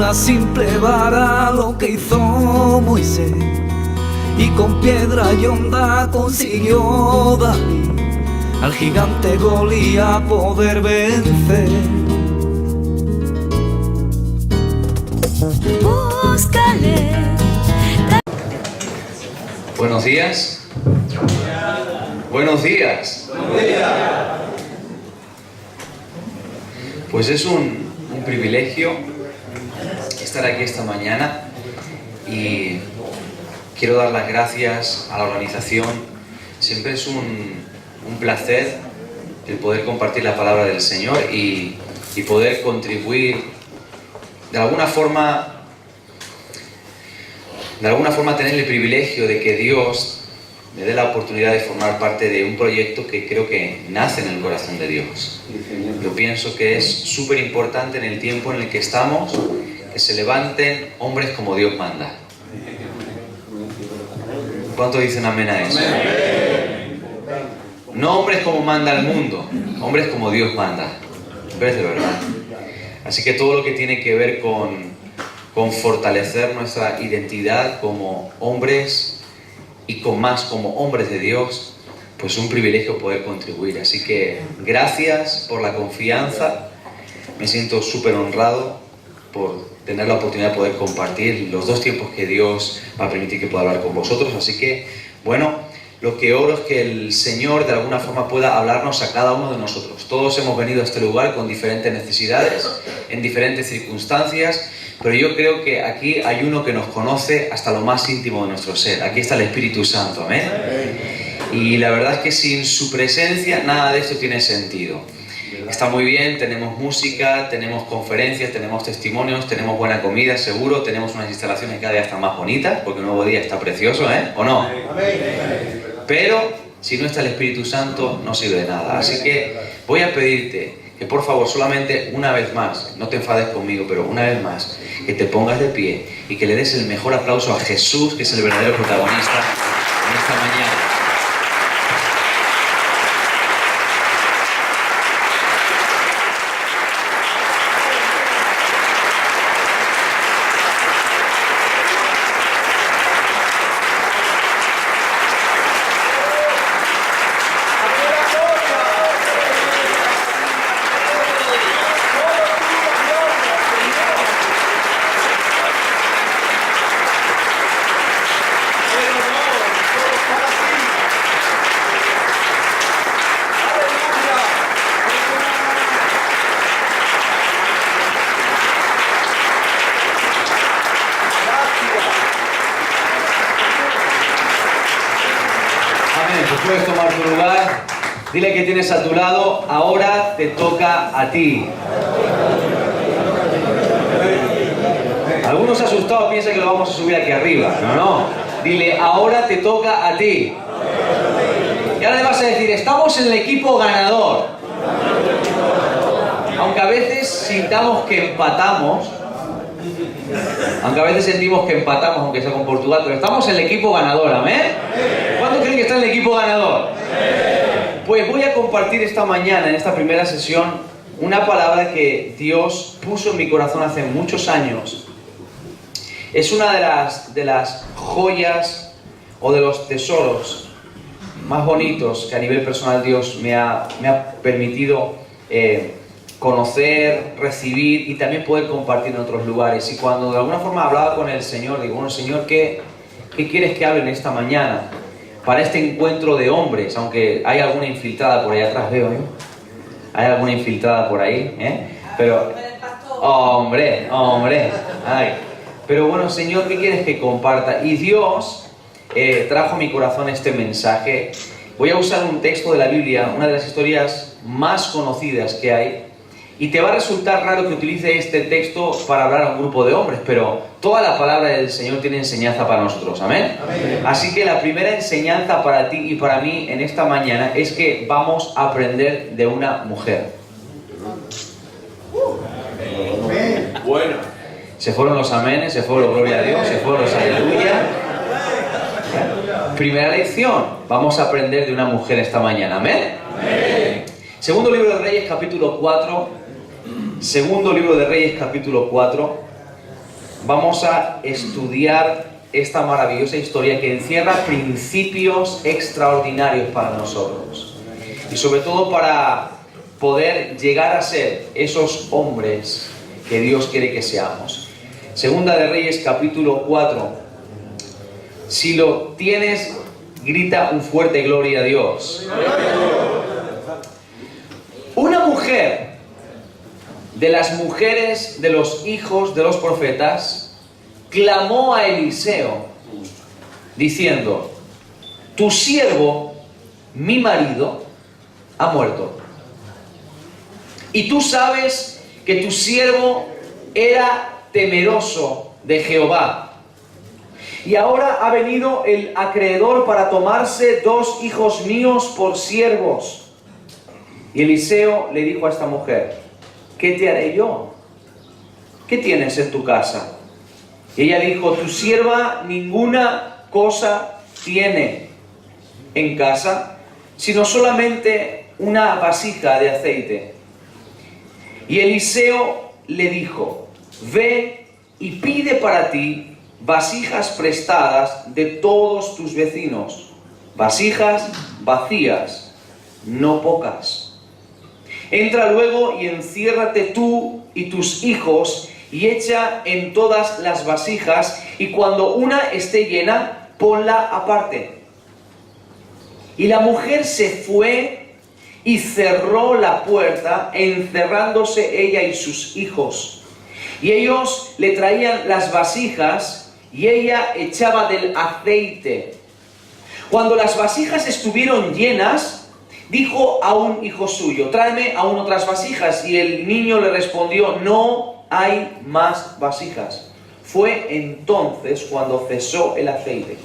una simple vara lo que hizo Moisés, y con piedra y honda consiguió David al gigante Goliat poder vencer. Búscale. Buenos días. Buenos días. Pues es un privilegio estar aquí esta mañana y quiero dar las gracias a la organización. Siempre es un placer el poder compartir la palabra del Señor y poder contribuir de alguna forma tener el privilegio de que Dios me dé la oportunidad de formar parte de un proyecto que creo que nace en el corazón de Dios. Yo pienso que es súper importante en el tiempo en el que estamos que se levanten hombres como Dios manda. ¿Cuánto dicen amén a eso? No hombres como manda el mundo, hombres como Dios manda. Hombres de verdad. Así que todo lo que tiene que ver con fortalecer nuestra identidad como hombres y como hombres de Dios, pues un privilegio poder contribuir. Así que gracias por la confianza. Me siento súper honrado por tener la oportunidad de poder compartir los dos tiempos que Dios va a permitir que pueda hablar con vosotros. Así que, bueno, lo que oro es que el Señor de alguna forma pueda hablarnos a cada uno de nosotros. Todos hemos venido a este lugar con diferentes necesidades, en diferentes circunstancias, pero yo creo que aquí hay uno que nos conoce hasta lo más íntimo de nuestro ser. Aquí está el Espíritu Santo, ¿amén? Y la verdad es que sin su presencia nada de esto tiene sentido. Está muy bien, tenemos música, tenemos conferencias, tenemos testimonios, tenemos buena comida, seguro, tenemos unas instalaciones que cada día están más bonitas, porque un nuevo día está precioso, ¿eh? ¿O no? Pero si no está el Espíritu Santo no sirve de nada. Así que voy a pedirte que por favor solamente una vez más, no te enfades conmigo, pero una vez más, que te pongas de pie y que le des el mejor aplauso a Jesús, que es el verdadero protagonista en esta mañana. Puedes tomar tu lugar. Dile que tienes a tu lado, ahora te toca a ti. Algunos asustados piensan que lo vamos a subir aquí arriba. No. Dile, ahora te toca a ti. Y ahora le vas a decir, estamos en el equipo ganador. Aunque a veces sintamos que empatamos, aunque sea con Portugal, pero estamos en el equipo ganador, ¿amén? ¿Cuántos creen que está en el equipo ganador? Pues voy a compartir esta mañana, en esta primera sesión, una palabra que Dios puso en mi corazón hace muchos años. Es una de las joyas o de los tesoros más bonitos que a nivel personal Dios me ha permitido conocer, recibir y también poder compartir en otros lugares. Y cuando de alguna forma hablaba con el Señor, digo, bueno, Señor, ¿qué quieres que hable en esta mañana? Para este encuentro de hombres, aunque hay alguna infiltrada por ahí atrás, veo, ¿eh? Hay alguna infiltrada por ahí, ¿eh? Pero, hombre, ay. Pero bueno, Señor, ¿qué quieres que comparta? Y Dios trajo a mi corazón este mensaje. Voy a usar un texto de la Biblia, una de las historias más conocidas que hay. Y te va a resultar raro que utilice este texto para hablar a un grupo de hombres, pero toda la palabra del Señor tiene enseñanza para nosotros, ¿amén? Amén. Así que la primera enseñanza para ti y para mí en esta mañana es que vamos a aprender de una mujer. Amén. Bueno. Se fueron los amenes, se fueron los gloria a Dios, se fueron los aleluya. Primera lección, vamos a aprender de una mujer esta mañana, ¿amén? Amén. Segundo libro de Reyes, capítulo 4. Segundo libro de Reyes, capítulo 4. vamos a estudiar esta maravillosa historia que encierra principios extraordinarios para nosotros. Y sobre todo para poder llegar a ser esos hombres que Dios quiere que seamos. Segunda de Reyes, capítulo 4. Si lo tienes, grita un fuerte gloria a Dios. Una mujer de las mujeres de los hijos de los profetas clamó a Eliseo diciendo: tu siervo, mi marido, ha muerto. Y tú sabes que tu siervo era temeroso de Jehová. Y ahora ha venido el acreedor para tomarse 2 hijos míos por siervos. Y Eliseo le dijo a esta mujer: ¿qué te haré yo? ¿Qué tienes en tu casa? Y ella dijo: tu sierva ninguna cosa tiene en casa, sino solamente una vasija de aceite. Y Eliseo le dijo: ve y pide para ti vasijas prestadas de todos tus vecinos, vasijas vacías, no pocas. Entra luego y enciérrate tú y tus hijos y echa en todas las vasijas, y cuando una esté llena, ponla aparte. Y la mujer se fue y cerró la puerta, encerrándose ella y sus hijos. Y ellos le traían las vasijas y ella echaba del aceite. Cuando las vasijas estuvieron llenas, dijo a un hijo suyo: tráeme aún otras vasijas. Y el niño le respondió: no hay más vasijas. Fue entonces cuando cesó el aceite.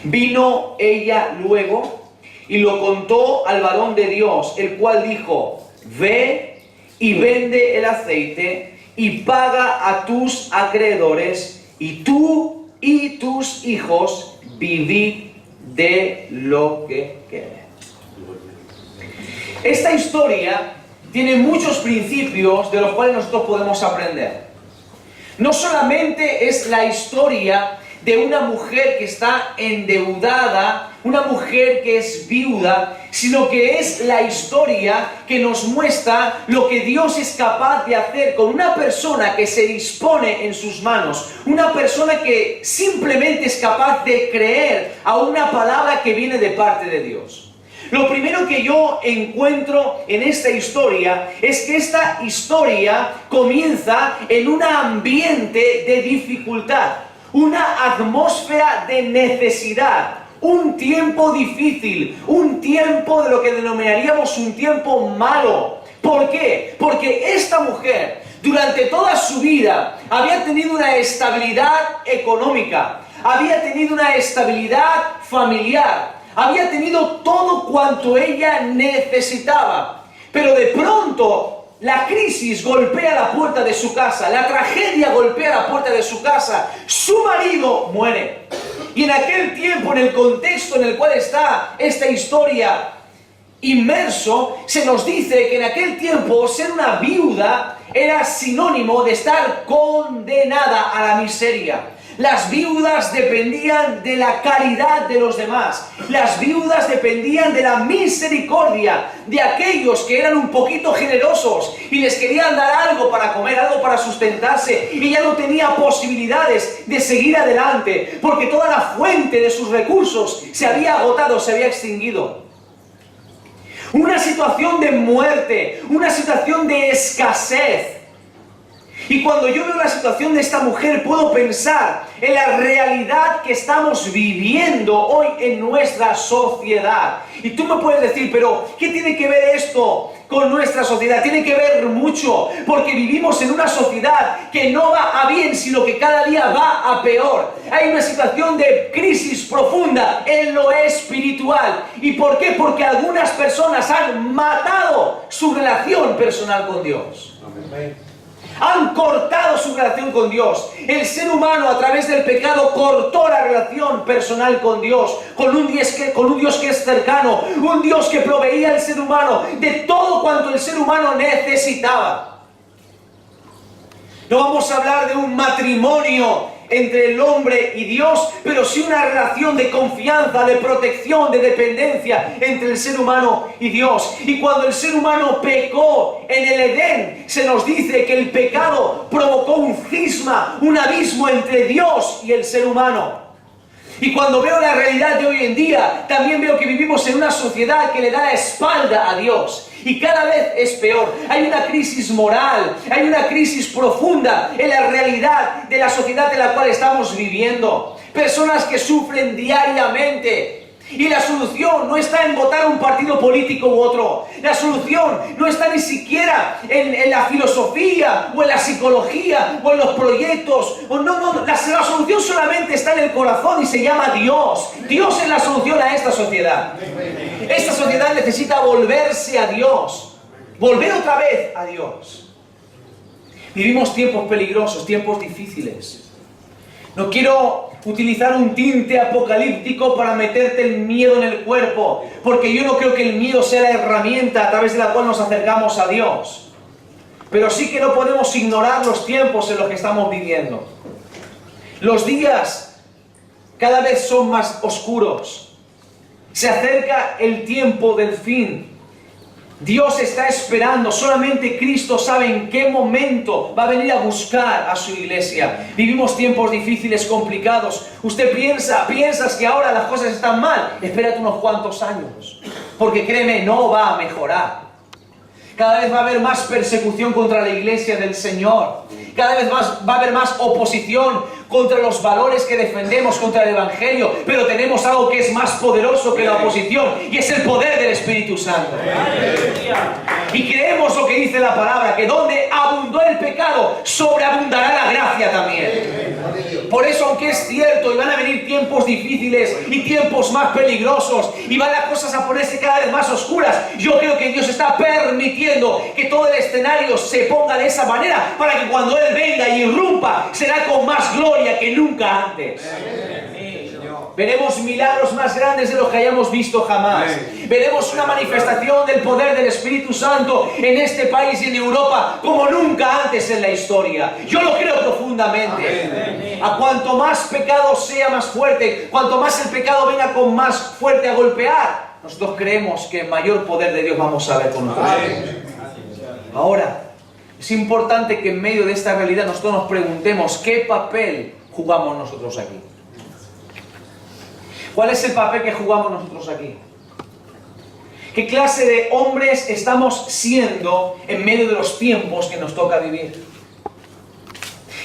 Vino ella luego y lo contó al varón de Dios, el cual dijo: ve y vende el aceite y paga a tus acreedores, y tú y tus hijos vivid de lo que quede. Esta historia tiene muchos principios de los cuales nosotros podemos aprender. No solamente es la historia de una mujer que está endeudada, una mujer que es viuda, sino que es la historia que nos muestra lo que Dios es capaz de hacer con una persona que se dispone en sus manos, una persona que simplemente es capaz de creer a una palabra que viene de parte de Dios. Lo primero que yo encuentro en esta historia es que esta historia comienza en un ambiente de dificultad, una atmósfera de necesidad, un tiempo difícil, un tiempo de lo que denominaríamos un tiempo malo. ¿Por qué? Porque esta mujer durante toda su vida había tenido una estabilidad económica, había tenido una estabilidad familiar, había tenido todo cuanto ella necesitaba. Pero de pronto la crisis golpea la puerta de su casa, la tragedia golpea la puerta de su casa, su marido muere. Y en aquel tiempo, en el contexto en el cual está esta historia inmerso, se nos dice que en aquel tiempo ser una viuda era sinónimo de estar condenada a la miseria. Las viudas dependían de la caridad de los demás. Las viudas dependían de la misericordia de aquellos que eran un poquito generosos y les querían dar algo para comer, algo para sustentarse, y ya no tenía posibilidades de seguir adelante porque toda la fuente de sus recursos se había agotado, se había extinguido. Una situación de muerte, una situación de escasez. Y cuando yo veo la situación de esta mujer, puedo pensar en la realidad que estamos viviendo hoy en nuestra sociedad. Y tú me puedes decir, pero ¿qué tiene que ver esto con nuestra sociedad? Tiene que ver mucho, porque vivimos en una sociedad que no va a bien, sino que cada día va a peor. Hay una situación de crisis profunda en lo espiritual. ¿Y por qué? Porque algunas personas han matado su relación personal con Dios. Amén. Han cortado su relación con Dios. El ser humano, a través del pecado, cortó la relación personal con Dios, con un Dios que es cercano, un Dios que proveía al ser humano de todo cuanto el ser humano necesitaba. No vamos a hablar de un matrimonio entre el hombre y Dios, pero sí una relación de confianza, de protección, de dependencia entre el ser humano y Dios. Y cuando el ser humano pecó en el Edén, se nos dice que el pecado provocó un cisma, un abismo entre Dios y el ser humano. Y cuando veo la realidad de hoy en día, también veo que vivimos en una sociedad que le da la espalda a Dios. Y cada vez es peor. Hay una crisis moral, hay una crisis profunda en la realidad de la sociedad en la cual estamos viviendo. Personas que sufren diariamente. Y la solución no está en votar un partido político u otro. La solución no está ni siquiera en la filosofía o en la psicología o en los proyectos. La solución solamente está en el corazón y se llama Dios. Dios es la solución a esta sociedad. Esta sociedad necesita volverse a Dios. Volver otra vez a Dios. Vivimos tiempos peligrosos, tiempos difíciles. No quiero utilizar un tinte apocalíptico para meterte el miedo en el cuerpo, porque yo no creo que el miedo sea la herramienta a través de la cual nos acercamos a Dios. Pero sí que no podemos ignorar los tiempos en los que estamos viviendo. Los días cada vez son más oscuros. Se acerca el tiempo del fin. Dios está esperando, solamente Cristo sabe en qué momento va a venir a buscar a su iglesia. Vivimos tiempos difíciles, complicados. Usted piensas que ahora las cosas están mal. Espérate unos cuantos años, porque créeme, no va a mejorar. Cada vez va a haber más persecución contra la iglesia del Señor. Cada vez más va a haber más oposición contra los valores que defendemos, contra el Evangelio. Pero tenemos algo que es más poderoso que la oposición, y es el poder del Espíritu Santo. Y creemos lo que dice la palabra, que donde abundó el pecado, sobreabundará la gracia también. Por eso, aunque es cierto, y van a venir tiempos difíciles y tiempos más peligrosos, y van las cosas a ponerse cada vez más oscuras, yo creo que Dios está permitiendo que todo el escenario se ponga de esa manera, para que cuando Él venga y irrumpa, será con más gloria que nunca antes. Veremos milagros más grandes de los que hayamos visto jamás. Veremos una manifestación del poder del Espíritu Santo en este país y en Europa como nunca antes en la historia. Yo lo creo profundamente. A cuanto más pecado sea más fuerte, cuanto más el pecado venga con más fuerte a golpear, nosotros creemos que mayor poder de Dios vamos a ver con nosotros. Ahora, es importante que en medio de esta realidad nosotros nos preguntemos qué papel jugamos nosotros aquí. ¿Cuál es el papel que jugamos nosotros aquí? ¿Qué clase de hombres estamos siendo en medio de los tiempos que nos toca vivir?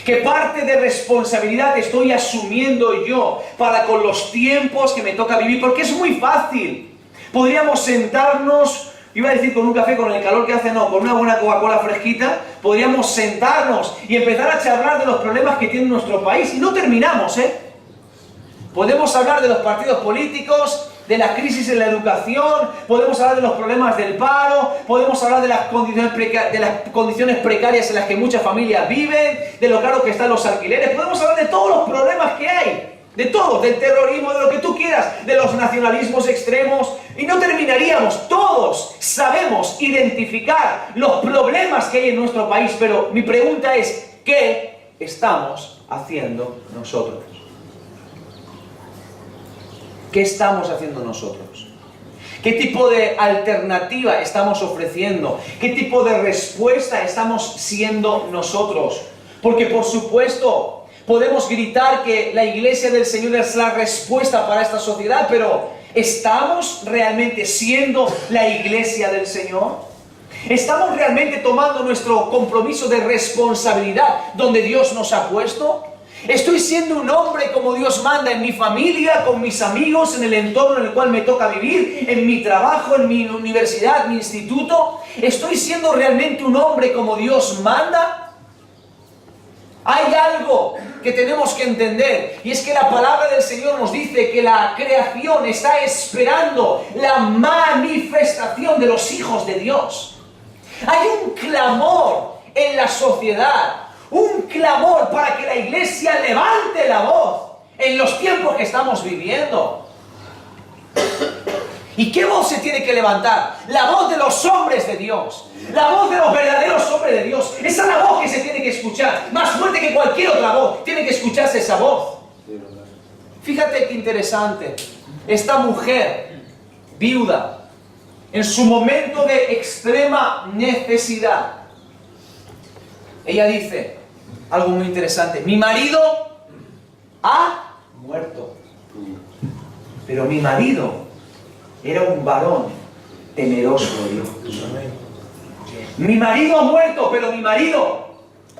¿Qué parte de responsabilidad estoy asumiendo yo para con los tiempos que me toca vivir? Porque es muy fácil. Podríamos sentarnos, iba a decir con un café, con el calor que hace, no, con una buena Coca-Cola fresquita, podríamos sentarnos y empezar a charlar de los problemas que tiene nuestro país y no terminamos, Podemos hablar de los partidos políticos, de la crisis en la educación, podemos hablar de los problemas del paro, podemos hablar de las condiciones precarias en las que muchas familias viven, de lo caro que están los alquileres, podemos hablar de todos los problemas que hay, de todo, del terrorismo, de lo que tú quieras, de los nacionalismos extremos, y no terminaríamos. Todos sabemos identificar los problemas que hay en nuestro país, pero mi pregunta es, ¿qué estamos haciendo nosotros? ¿Qué estamos haciendo nosotros? ¿Qué tipo de alternativa estamos ofreciendo? ¿Qué tipo de respuesta estamos siendo nosotros? Porque por supuesto podemos gritar que la iglesia del Señor es la respuesta para esta sociedad, pero ¿estamos realmente siendo la iglesia del Señor? ¿Estamos realmente tomando nuestro compromiso de responsabilidad donde Dios nos ha puesto? ¿Estoy siendo un hombre como Dios manda en mi familia, con mis amigos, en el entorno en el cual me toca vivir, en mi trabajo, en mi universidad, mi instituto? ¿Estoy siendo realmente un hombre como Dios manda? Hay algo que tenemos que entender, y es que la palabra del Señor nos dice que la creación está esperando la manifestación de los hijos de Dios. Hay un clamor en la sociedad, un clamor para que la iglesia levante la voz en los tiempos que estamos viviendo. ¿Y qué voz se tiene que levantar? La voz de los hombres de Dios. La voz de los verdaderos hombres de Dios. Esa es la voz que se tiene que escuchar. Más fuerte que cualquier otra voz. Tiene que escucharse esa voz. Fíjate qué interesante. Esta mujer, viuda, en su momento de extrema necesidad, ella dice algo muy interesante. Mi marido ha muerto. Pero mi marido era un varón temeroso de Dios. Mi marido ha muerto, pero mi marido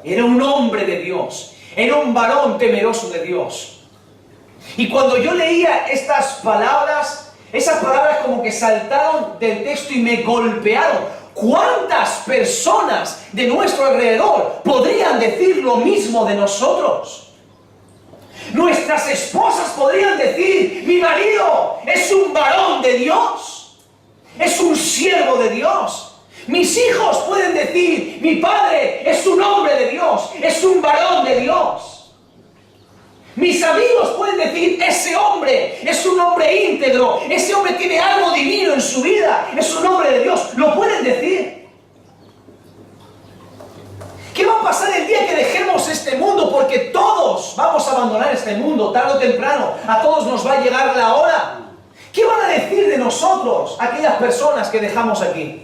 era un hombre de Dios. Era un varón temeroso de Dios. Y cuando yo leía estas palabras, esas palabras como que saltaron del texto y me golpearon. ¿Cuántas personas de nuestro alrededor podrían decir lo mismo de nosotros? Nuestras esposas podrían decir, mi marido es un varón de Dios, es un siervo de Dios. Mis hijos pueden decir, mi padre es un hombre de Dios, es un varón de Dios. Mis amigos pueden decir, ese hombre es un hombre íntegro, ese hombre tiene algo divino en su vida, es un hombre de Dios. Lo pueden decir. ¿Qué va a pasar el día que dejemos este mundo? Porque todos vamos a abandonar este mundo, tarde o temprano. A todos nos va a llegar la hora. ¿Qué van a decir de nosotros aquellas personas que dejamos aquí?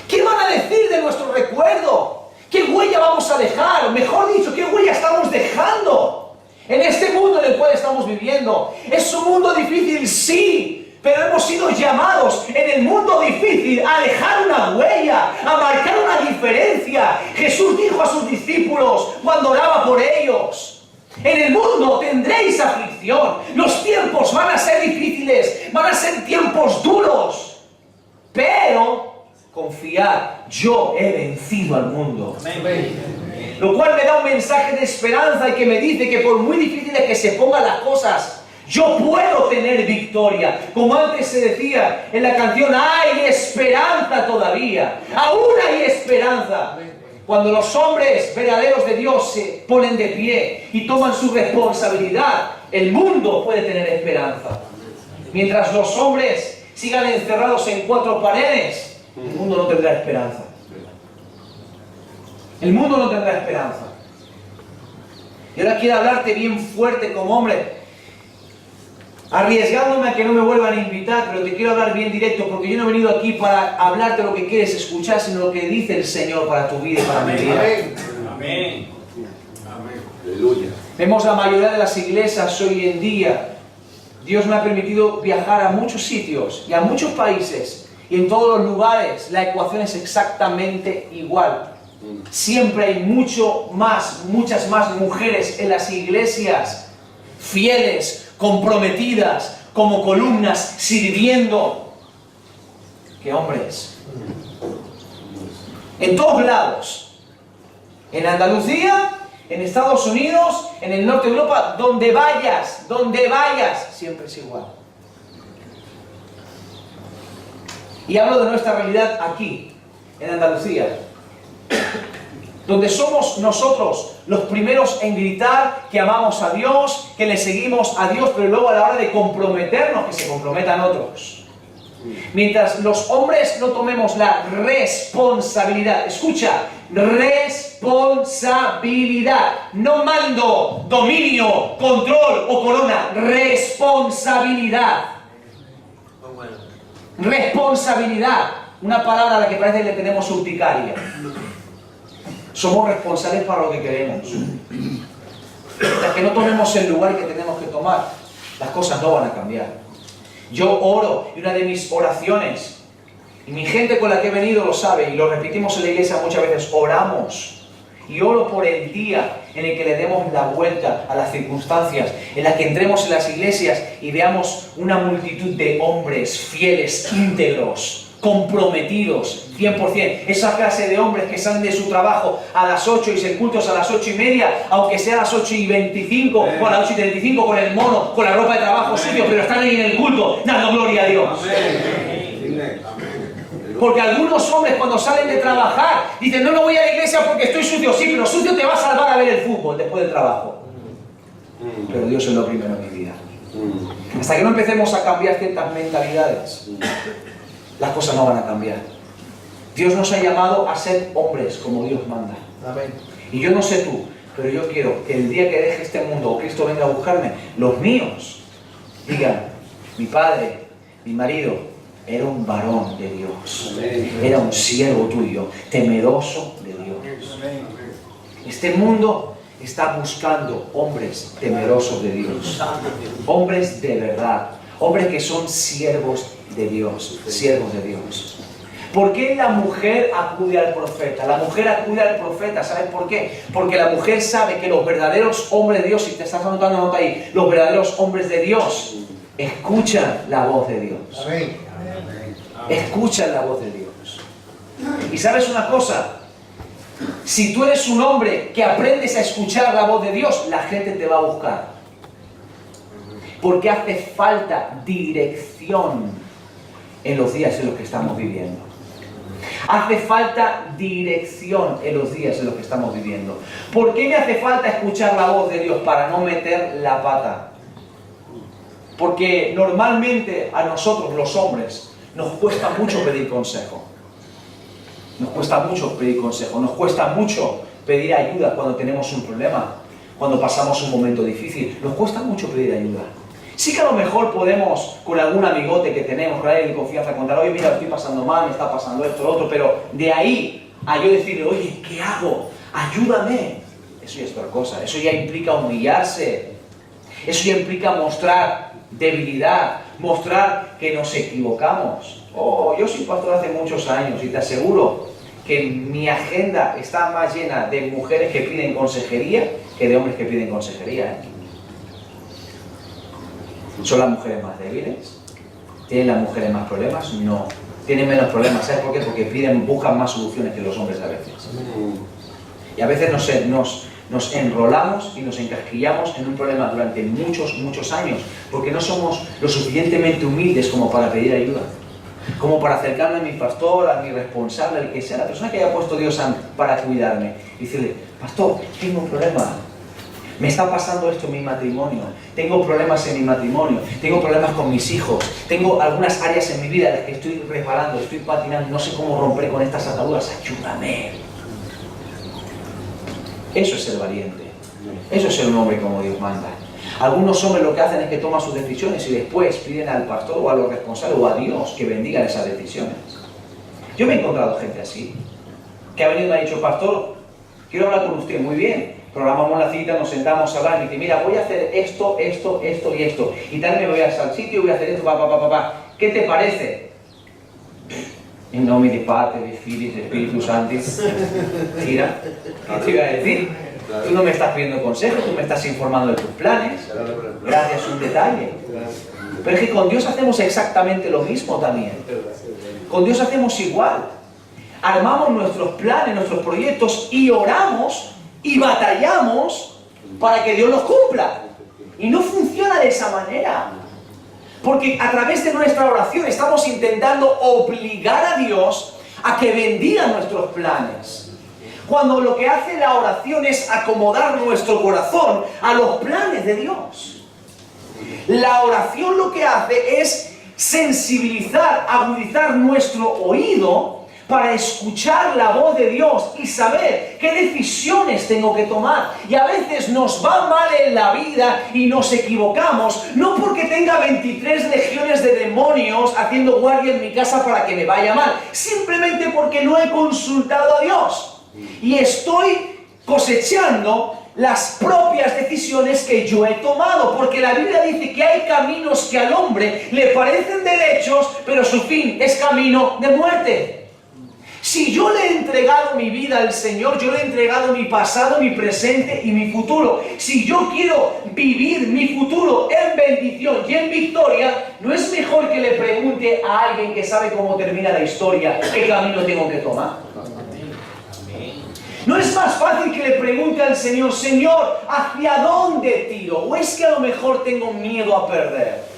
¿Qué van a decir de nuestro recuerdo? ¿Qué huella vamos a dejar? O mejor dicho, ¿qué huella estamos dejando en este mundo en el cual estamos viviendo? Es un mundo difícil, sí, pero hemos sido llamados en el mundo difícil a dejar una huella, a marcar una diferencia. Jesús dijo a sus discípulos cuando oraba por ellos, en el mundo tendréis aflicción, los tiempos van a ser difíciles, van a ser tiempos duros, pero confiad, yo he vencido al mundo. Lo cual me da un mensaje de esperanza y que me dice que por muy difíciles que se pongan las cosas, yo puedo tener victoria. Como antes se decía en la canción, hay esperanza todavía, aún hay esperanza. Cuando los hombres verdaderos de Dios se ponen de pie y toman su responsabilidad, el mundo puede tener esperanza. Mientras los hombres sigan encerrados en cuatro paredes, el mundo no tendrá esperanza. El mundo no tendrá esperanza. Y ahora quiero hablarte bien fuerte como hombre, arriesgándome a que no me vuelvan a invitar, pero te quiero hablar bien directo, porque yo no he venido aquí para hablarte lo que quieres escuchar, sino lo que dice el Señor para tu vida y para mi vida. Amén. Aleluya. Vemos la mayoría de las iglesias hoy en día. Dios me ha permitido viajar a muchos sitios y a muchos países, y en todos los lugares la ecuación es exactamente igual. Siempre hay muchas más mujeres en las iglesias, fieles, comprometidas, como columnas, sirviendo, que hombres. En todos lados. En Andalucía, en Estados Unidos, en el norte de Europa, donde vayas, siempre es igual. Y hablo de nuestra realidad aquí, en Andalucía, donde somos nosotros los primeros en gritar que amamos a Dios, que le seguimos a Dios, pero luego a la hora de comprometernos, que se comprometan otros. Mientras los hombres no tomemos la responsabilidad, escucha, responsabilidad, no mando, dominio, control o corona, responsabilidad. Responsabilidad, una palabra a la que parece que le tenemos urticaria. Somos responsables para lo que queremos. Hasta que no tomemos el lugar que tenemos que tomar, las cosas no van a cambiar. Yo oro, y una de mis oraciones, y mi gente con la que he venido lo sabe, y lo repetimos en la iglesia muchas veces, oramos. Y oro por el día en el que le demos la vuelta a las circunstancias, en las que entremos en las iglesias y veamos una multitud de hombres fieles, íntegros, comprometidos, 100%. Esa clase de hombres que salen de su trabajo a las 8 y se cultos a las 8:30, aunque sea a las 8:25 o a las 8:35 con el mono, con la ropa de trabajo sucio, pero están ahí en el culto, dando gloria a Dios. Porque algunos hombres cuando salen de trabajar dicen, no voy a la iglesia porque estoy sucio. Sí, pero sucio te va a salvar a ver el fútbol después del trabajo. Pero Dios es lo primero en mi vida. Hasta que no empecemos a cambiar ciertas mentalidades, las cosas no van a cambiar. Dios nos ha llamado a ser hombres como Dios manda. Amén. Y yo no sé tú, pero yo quiero que el día que deje este mundo o Cristo venga a buscarme, los míos digan: mi padre, mi marido, era un varón de Dios. Era un siervo tuyo, temeroso de Dios. Este mundo está buscando hombres temerosos de Dios. Hombres de verdad. Hombres que son siervos de Dios. Siervos de Dios. ¿Por qué la mujer acude al profeta? La mujer acude al profeta, ¿sabes por qué? Porque la mujer sabe que los verdaderos hombres de Dios, si te estás anotando, anota ahí, los verdaderos hombres de Dios escuchan la voz de Dios. Amén. Escuchan la voz de Dios. Y ¿sabes una cosa? Si tú eres un hombre que aprendes a escuchar la voz de Dios, la gente te va a buscar. Porque hace falta dirección en los días en los que estamos viviendo. Hace falta dirección en los días en los que estamos viviendo. ¿Por qué me hace falta escuchar la voz de Dios? Para no meter la pata. Porque normalmente a nosotros los hombres nos cuesta mucho pedir consejo. Nos cuesta mucho pedir consejo. Nos cuesta mucho pedir ayuda cuando tenemos un problema, cuando pasamos un momento difícil. Nos cuesta mucho pedir ayuda. Sí que a lo mejor podemos, con algún amigote que tenemos, con alguien de confianza, contar: oye, mira, estoy pasando mal, me está pasando esto, lo otro, pero de ahí a yo decirle: oye, ¿qué hago? Ayúdame. Eso ya es otra cosa. Eso ya implica humillarse. Eso ya implica mostrar debilidad, mostrar que nos equivocamos. Oh, yo soy pastor hace muchos años y te aseguro que mi agenda está más llena de mujeres que piden consejería que de hombres que piden consejería, ¿eh? ¿Son las mujeres más débiles? ¿Tienen las mujeres más problemas? No. Tienen menos problemas. ¿Sabes por qué? Porque buscan más soluciones que los hombres a veces. Y a veces nos enrolamos y nos encasquillamos en un problema durante muchos años, porque no somos lo suficientemente humildes como para pedir ayuda, como para acercarme a mi pastor, a mi responsable, al que sea, la persona que haya puesto Dios para cuidarme, y decirle: pastor, tengo un problema. Me está pasando esto en mi matrimonio, tengo problemas en mi matrimonio, tengo problemas con mis hijos, tengo algunas áreas en mi vida en las que estoy resbalando, estoy patinando, no sé cómo romper con estas ataduras, ayúdame. Eso es ser valiente, eso es ser un hombre como Dios manda. Algunos hombres lo que hacen es que toman sus decisiones y después piden al pastor o a los responsables o a Dios que bendigan esas decisiones. Yo me he encontrado gente así, que ha venido y me ha dicho: pastor, quiero hablar con usted. Muy bien. Programamos la cita, nos sentamos a hablar y dice: mira, voy a hacer esto y esto. Y tal, me voy a ir al sitio y voy a hacer esto, ¿Qué te parece? En nombre de Padre, de Hijo y de Espíritu Santo. Mira, ¿qué te iba a decir? Tú no me estás pidiendo consejos, tú me estás informando de tus planes. Gracias, un detalle. Pero es que con Dios hacemos exactamente lo mismo también. Con Dios hacemos igual. Armamos nuestros planes, nuestros proyectos y oramos y batallamos para que Dios los cumpla. Y no funciona de esa manera. Porque a través de nuestra oración estamos intentando obligar a Dios a que bendiga nuestros planes. Cuando lo que hace la oración es acomodar nuestro corazón a los planes de Dios. La oración lo que hace es sensibilizar, agudizar nuestro oído para escuchar la voz de Dios y saber qué decisiones tengo que tomar. Y a veces nos va mal en la vida y nos equivocamos, no porque tenga 23 legiones de demonios haciendo guardia en mi casa para que me vaya mal, simplemente porque no he consultado a Dios. Y estoy cosechando las propias decisiones que yo he tomado, porque la Biblia dice que hay caminos que al hombre le parecen derechos, pero su fin es camino de muerte. Si yo le he entregado mi vida al Señor, yo le he entregado mi pasado, mi presente y mi futuro. Si yo quiero vivir mi futuro en bendición y en victoria, ¿no es mejor que le pregunte a alguien que sabe cómo termina la historia qué camino tengo que tomar? ¿No es más fácil que le pregunte al Señor: Señor, ¿hacia dónde tiro? ¿O es que a lo mejor tengo miedo a perder?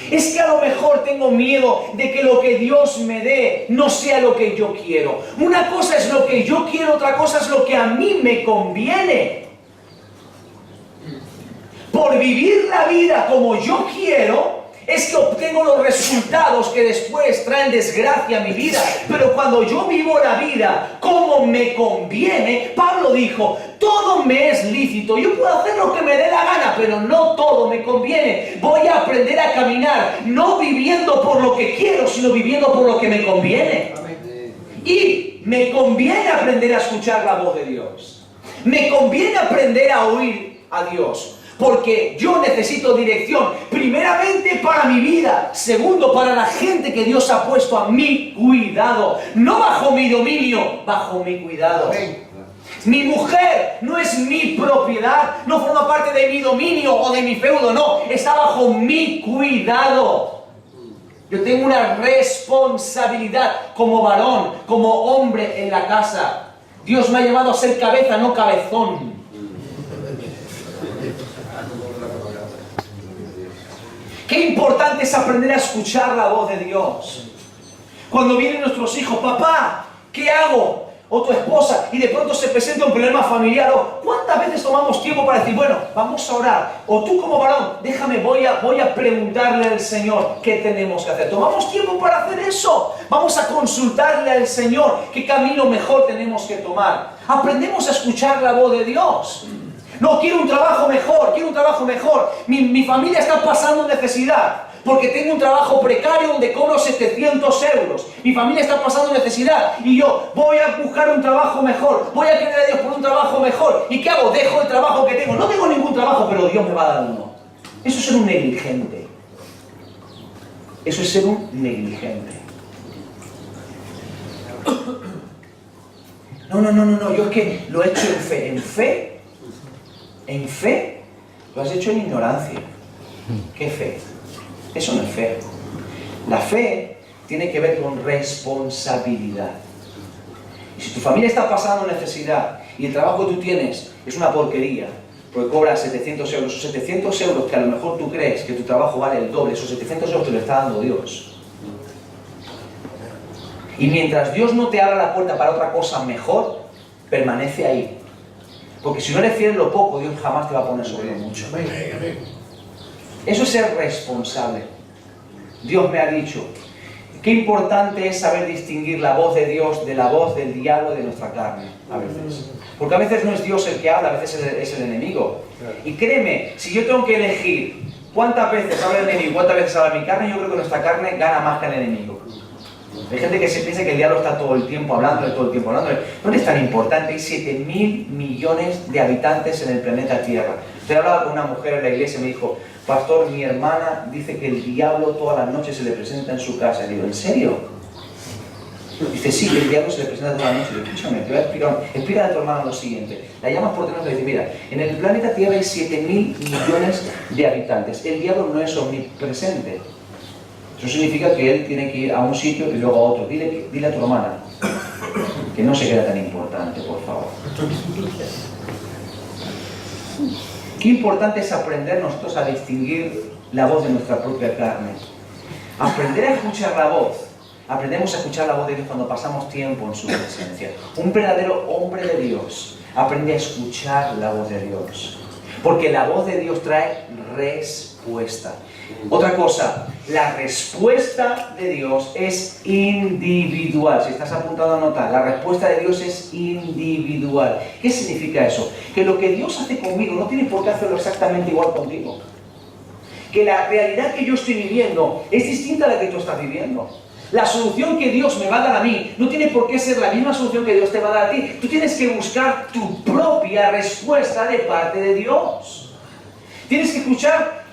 Es que a lo mejor tengo miedo de que lo que Dios me dé no sea lo que yo quiero. Una cosa es lo que yo quiero, otra cosa es lo que a mí me conviene. por vivir la vida como yo quiero, es que obtengo los resultados que después traen desgracia a mi vida. Pero cuando yo vivo la vida como me conviene, Pablo dijo, todo me es lícito, yo puedo hacer lo que me dé la gana, pero no todo me conviene. Voy a aprender a caminar, no viviendo por lo que quiero, sino viviendo por lo que me conviene. Y me conviene aprender a escuchar la voz de Dios. Me conviene aprender a oír a Dios. Porque yo necesito dirección, primeramente para mi vida, segundo para la gente que Dios ha puesto a mi cuidado, no bajo mi dominio, bajo mi cuidado. Mi mujer no es mi propiedad, no forma parte de mi dominio o de mi feudo, no, está bajo mi cuidado. Yo tengo una responsabilidad como varón, como hombre en la casa. Dios me ha llamado a ser cabeza, no cabezón. Qué importante es aprender a escuchar la voz de Dios. Cuando vienen nuestros hijos, papá, ¿qué hago? O tu esposa, y de pronto se presenta un problema familiar, o ¿cuántas veces tomamos tiempo para decir, bueno, vamos a orar? O tú como varón, déjame, voy a preguntarle al Señor qué tenemos que hacer. Tomamos tiempo para hacer eso. Vamos a consultarle al Señor qué camino mejor tenemos que tomar. Aprendemos a escuchar la voz de Dios. No, quiero un trabajo mejor, quiero un trabajo mejor. Mi familia está pasando necesidad, porque tengo un trabajo precario donde cobro 700 euros. Mi familia está pasando necesidad y yo voy a buscar un trabajo mejor. Voy a creer a Dios por un trabajo mejor. ¿Y qué hago? Dejo el trabajo que tengo. No tengo ningún trabajo, pero Dios me va a dar uno. Eso es ser un negligente. Eso es ser un negligente. No, yo es que lo he hecho en fe. En fe, lo has hecho en ignorancia. ¿Qué fe? Eso no es fe. La fe tiene que ver con responsabilidad. Y si tu familia está pasando necesidad y el trabajo que tú tienes es una porquería, porque cobras 700 euros, esos 700 euros que a lo mejor tú crees que tu trabajo vale el doble, esos 700 euros te lo está dando Dios. Y mientras Dios no te abra la puerta para otra cosa mejor, permanece ahí. Porque si no eres fiel en lo poco, Dios jamás te va a poner sobre lo mucho. Eso es ser responsable. Dios me ha dicho, qué importante es saber distinguir la voz de Dios de la voz del diablo de nuestra carne, a veces. Porque a veces no es Dios el que habla, a veces es el enemigo. Y créeme, si yo tengo que elegir cuántas veces habla el enemigo y cuántas veces habla mi carne, yo creo que nuestra carne gana más que el enemigo. Hay gente que se piensa que el diablo está todo el tiempo hablándole. No es tan importante, hay 7.000 millones de habitantes en el planeta Tierra. Yo hablaba con una mujer en la iglesia y me dijo, pastor, mi hermana dice que el diablo todas las noches se le presenta en su casa. Y digo, ¿en serio? Dice, sí, que el diablo se le presenta todas las noches. Digo, escúchame, te voy a explicar. Explícale a tu hermana lo siguiente. La llamas por teléfono y dice, mira, en el planeta Tierra hay 7.000 millones de habitantes. El diablo no es omnipresente. Eso significa que él tiene que ir a un sitio y luego a otro. Dile a tu hermana que no se queda tan importante, por favor. Qué importante es aprender nosotros a distinguir la voz de nuestra propia carne. Aprender a escuchar la voz. Aprendemos a escuchar la voz de Dios cuando pasamos tiempo en su presencia. Un verdadero hombre de Dios aprende a escuchar la voz de Dios. Porque la voz de Dios trae respuesta. Otra cosa, la respuesta de Dios es individual. Si estás apuntado a notar, la respuesta de Dios es individual. ¿Qué significa eso? Que lo que Dios hace conmigo no tiene por qué hacerlo exactamente igual contigo. Que la realidad que yo estoy viviendo es distinta a la que tú estás viviendo. La solución que Dios me va a dar a mí no tiene por qué ser la misma solución que Dios te va a dar a ti. Tú tienes que buscar tu propia respuesta de parte de Dios. Tienes que escuchar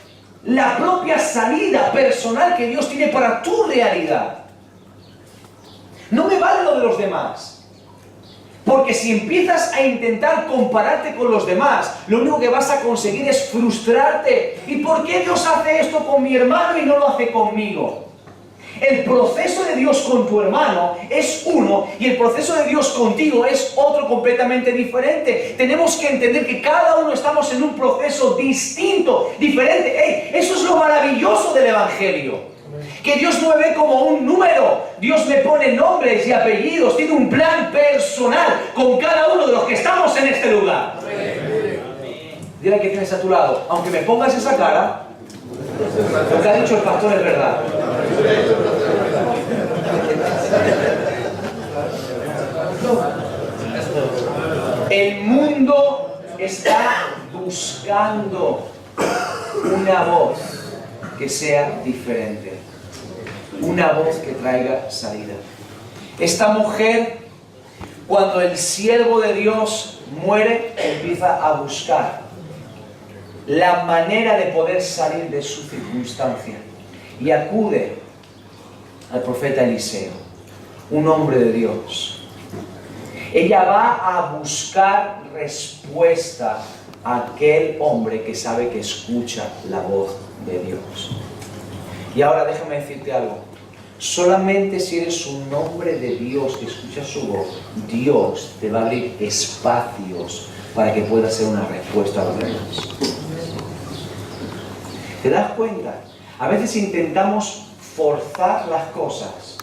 la propia salida personal que Dios tiene para tu realidad. No me vale lo de los demás. Porque si empiezas a intentar compararte con los demás, lo único que vas a conseguir es frustrarte. ¿Y por qué Dios hace esto con mi hermano y no lo hace conmigo? El proceso de Dios con tu hermano es uno y el proceso de Dios contigo es otro completamente diferente. Tenemos que entender que cada uno estamos en un proceso distinto, diferente. Eso es lo maravilloso del Evangelio. Que Dios no me ve como un número. Dios me pone nombres y apellidos. Tiene un plan personal con cada uno de los que estamos en este lugar. Dile al que tienes a tu lado, aunque me pongas esa cara, lo que ha dicho el pastor es verdad. El mundo está buscando una voz que sea diferente, una voz que traiga salida. Esta mujer, cuando el siervo de Dios muere, empieza a buscar la manera de poder salir de su circunstancia y acude al profeta Eliseo, un hombre de Dios. Ella va a buscar respuesta a aquel hombre que sabe que escucha la voz de Dios. Y ahora déjame decirte algo. Solamente si eres un hombre de Dios que escucha su voz, Dios te va a abrir espacios para que pueda ser una respuesta a los demás. ¿Te das cuenta? A veces intentamos forzar las cosas.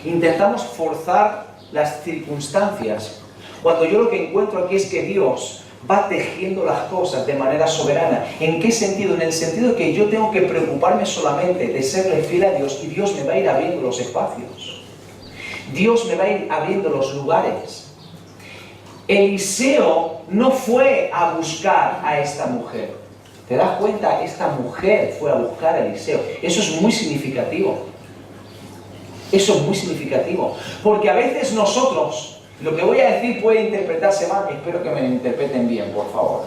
Intentamos forzar las circunstancias, cuando yo lo que encuentro aquí es que Dios va tejiendo las cosas de manera soberana. ¿En qué sentido? En el sentido de que yo tengo que preocuparme solamente de serle fiel a Dios y Dios me va a ir abriendo los espacios. Dios me va a ir abriendo los lugares. Eliseo no fue a buscar a esta mujer. ¿Te das cuenta? Esta mujer fue a buscar a Eliseo. Eso es muy significativo. Eso es muy significativo, porque a veces nosotros, lo que voy a decir puede interpretarse mal, espero que me interpreten bien, por favor.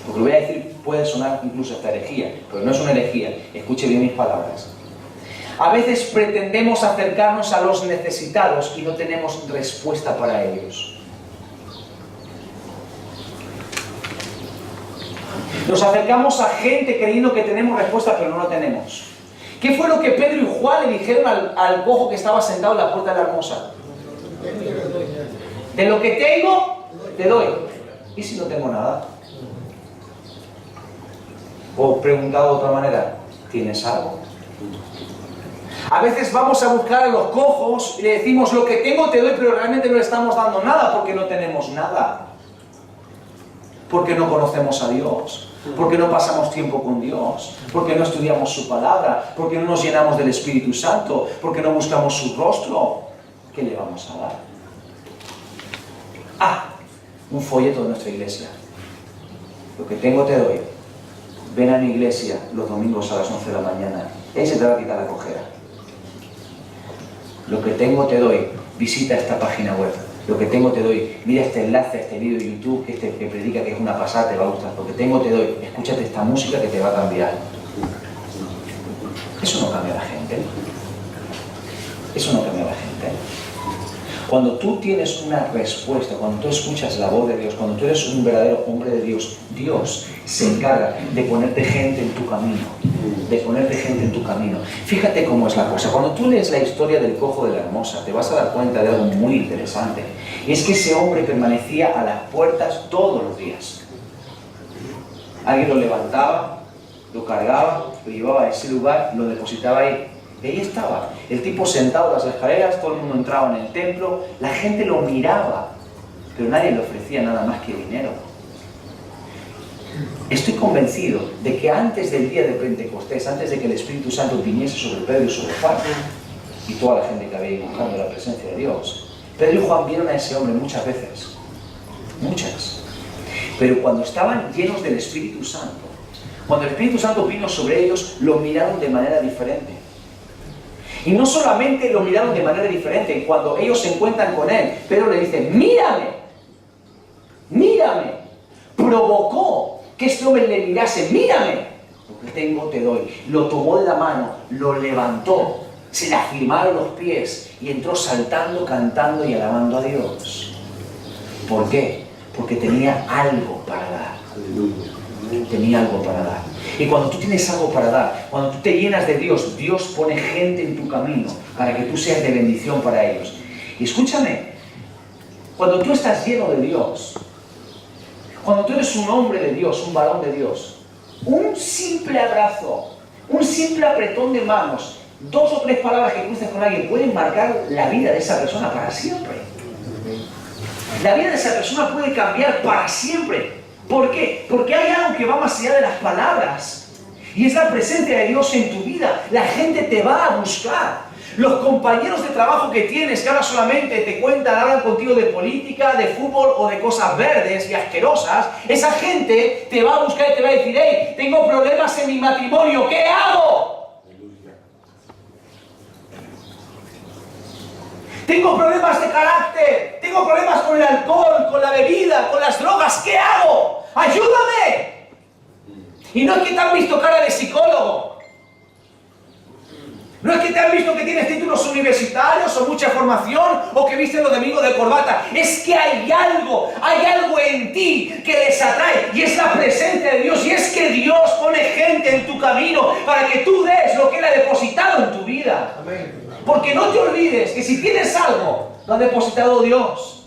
Lo que voy a decir puede sonar incluso hasta herejía, pero no es una herejía, escuche bien mis palabras. A veces pretendemos acercarnos a los necesitados y no tenemos respuesta para ellos. Nos acercamos a gente creyendo que tenemos respuesta, pero no la tenemos. ¿Qué fue lo que Pedro y Juan le dijeron al cojo que estaba sentado en la puerta de la hermosa? De lo que tengo, te doy. ¿Y si no tengo nada? O preguntado de otra manera, ¿tienes algo? A veces vamos a buscar a los cojos y le decimos, lo que tengo te doy, pero realmente no le estamos dando nada porque no tenemos nada. Porque no conocemos a Dios. Porque no pasamos tiempo con Dios, porque no estudiamos su palabra, porque no nos llenamos del Espíritu Santo, porque no buscamos su rostro. ¿Qué le vamos a dar? Un folleto de nuestra iglesia. Lo que tengo te doy. Ven a mi iglesia los domingos a las 11 de la mañana. Ahí se te va a quitar la cojera. Lo que tengo te doy. Visita esta página web. Lo que tengo te doy, mira este enlace a este vídeo de YouTube que predica que es una pasada, te va a gustar. Lo que tengo te doy, escúchate esta música que te va a cambiar. Eso no cambia a la gente. Eso no cambia a la gente. Cuando tú tienes una respuesta, cuando tú escuchas la voz de Dios, cuando tú eres un verdadero hombre de Dios, Dios se encarga de ponerte gente en tu camino. De ponerte gente en tu camino. Fíjate cómo es la cosa. Cuando tú lees la historia del cojo de la hermosa, te vas a dar cuenta de algo muy interesante. Y es que ese hombre permanecía a las puertas todos los días. Alguien lo levantaba, lo cargaba, lo llevaba a ese lugar, lo depositaba ahí. Y ahí estaba. El tipo sentado en las escaleras, todo el mundo entraba en el templo, la gente lo miraba, pero nadie le ofrecía nada más que dinero. Estoy convencido de que antes del día de Pentecostés, antes de que el Espíritu Santo viniese sobre Pedro y sobre Juan, y toda la gente que había ido buscando la presencia de Dios, Pedro y Juan vieron a ese hombre muchas veces, muchas. Pero cuando estaban llenos del Espíritu Santo, cuando el Espíritu Santo vino sobre ellos, lo miraron de manera diferente. Y no solamente lo miraron de manera diferente, cuando ellos se encuentran con él, Pedro le dice, mírame, mírame. Provocó que este hombre le mirase, mírame, lo que tengo te doy. Lo tomó de la mano, lo levantó, se le afirmaron los pies y entró saltando, cantando y alabando a Dios. ¿Por qué? Porque tenía algo para dar. Tenía algo para dar. Y cuando tú tienes algo para dar, cuando tú te llenas de Dios, Dios pone gente en tu camino para que tú seas de bendición para ellos. Y escúchame, cuando tú estás lleno de Dios, cuando tú eres un hombre de Dios, un varón de Dios, un simple abrazo, un simple apretón de manos, 2 o 3 palabras que cruces con alguien pueden marcar la vida de esa persona para siempre. La vida de esa persona puede cambiar para siempre. ¿Por qué? Porque hay algo que va más allá de las palabras. Y es la presencia de Dios en tu vida. La gente te va a buscar. Los compañeros de trabajo que tienes, que ahora solamente te cuentan, hablan contigo de política, de fútbol o de cosas verdes y asquerosas, esa gente te va a buscar y te va a decir: hey, tengo problemas en mi matrimonio, ¿qué hago? Tengo problemas de carácter, tengo problemas con el alcohol, con la bebida, con las drogas, ¿qué hago? ¡Ayúdame! Y no es que te han visto cara de psicólogo. No es que te han visto que tienes títulos universitarios o mucha formación o que viste los domingos de corbata. Es que hay algo en ti que les atrae y es la presencia de Dios. Y es que Dios pone gente en tu camino para que tú des lo que Él ha depositado en tu vida. Porque no te olvides que si tienes algo, lo ha depositado Dios.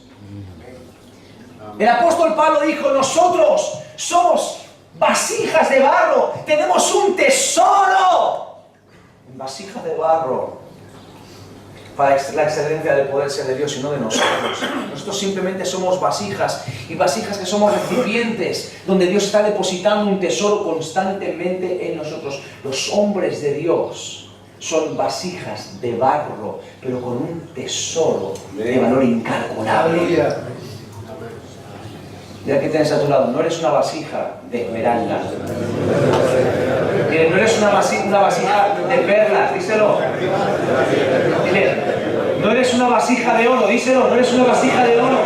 El apóstol Pablo dijo: nosotros somos vasijas de barro, tenemos un tesoro. Vasijas de barro para la excelencia del poder ser de Dios y no de nosotros. Nosotros simplemente somos vasijas, y vasijas que somos recipientes donde Dios está depositando un tesoro constantemente en nosotros. Los hombres de Dios son vasijas de barro, pero con un tesoro de valor incalculable. Mira que tienes a tu lado: no eres una vasija de esmeralda. Dile: no eres una vasija de perlas, díselo. Dile: no eres una vasija de oro, díselo, no eres una vasija de oro.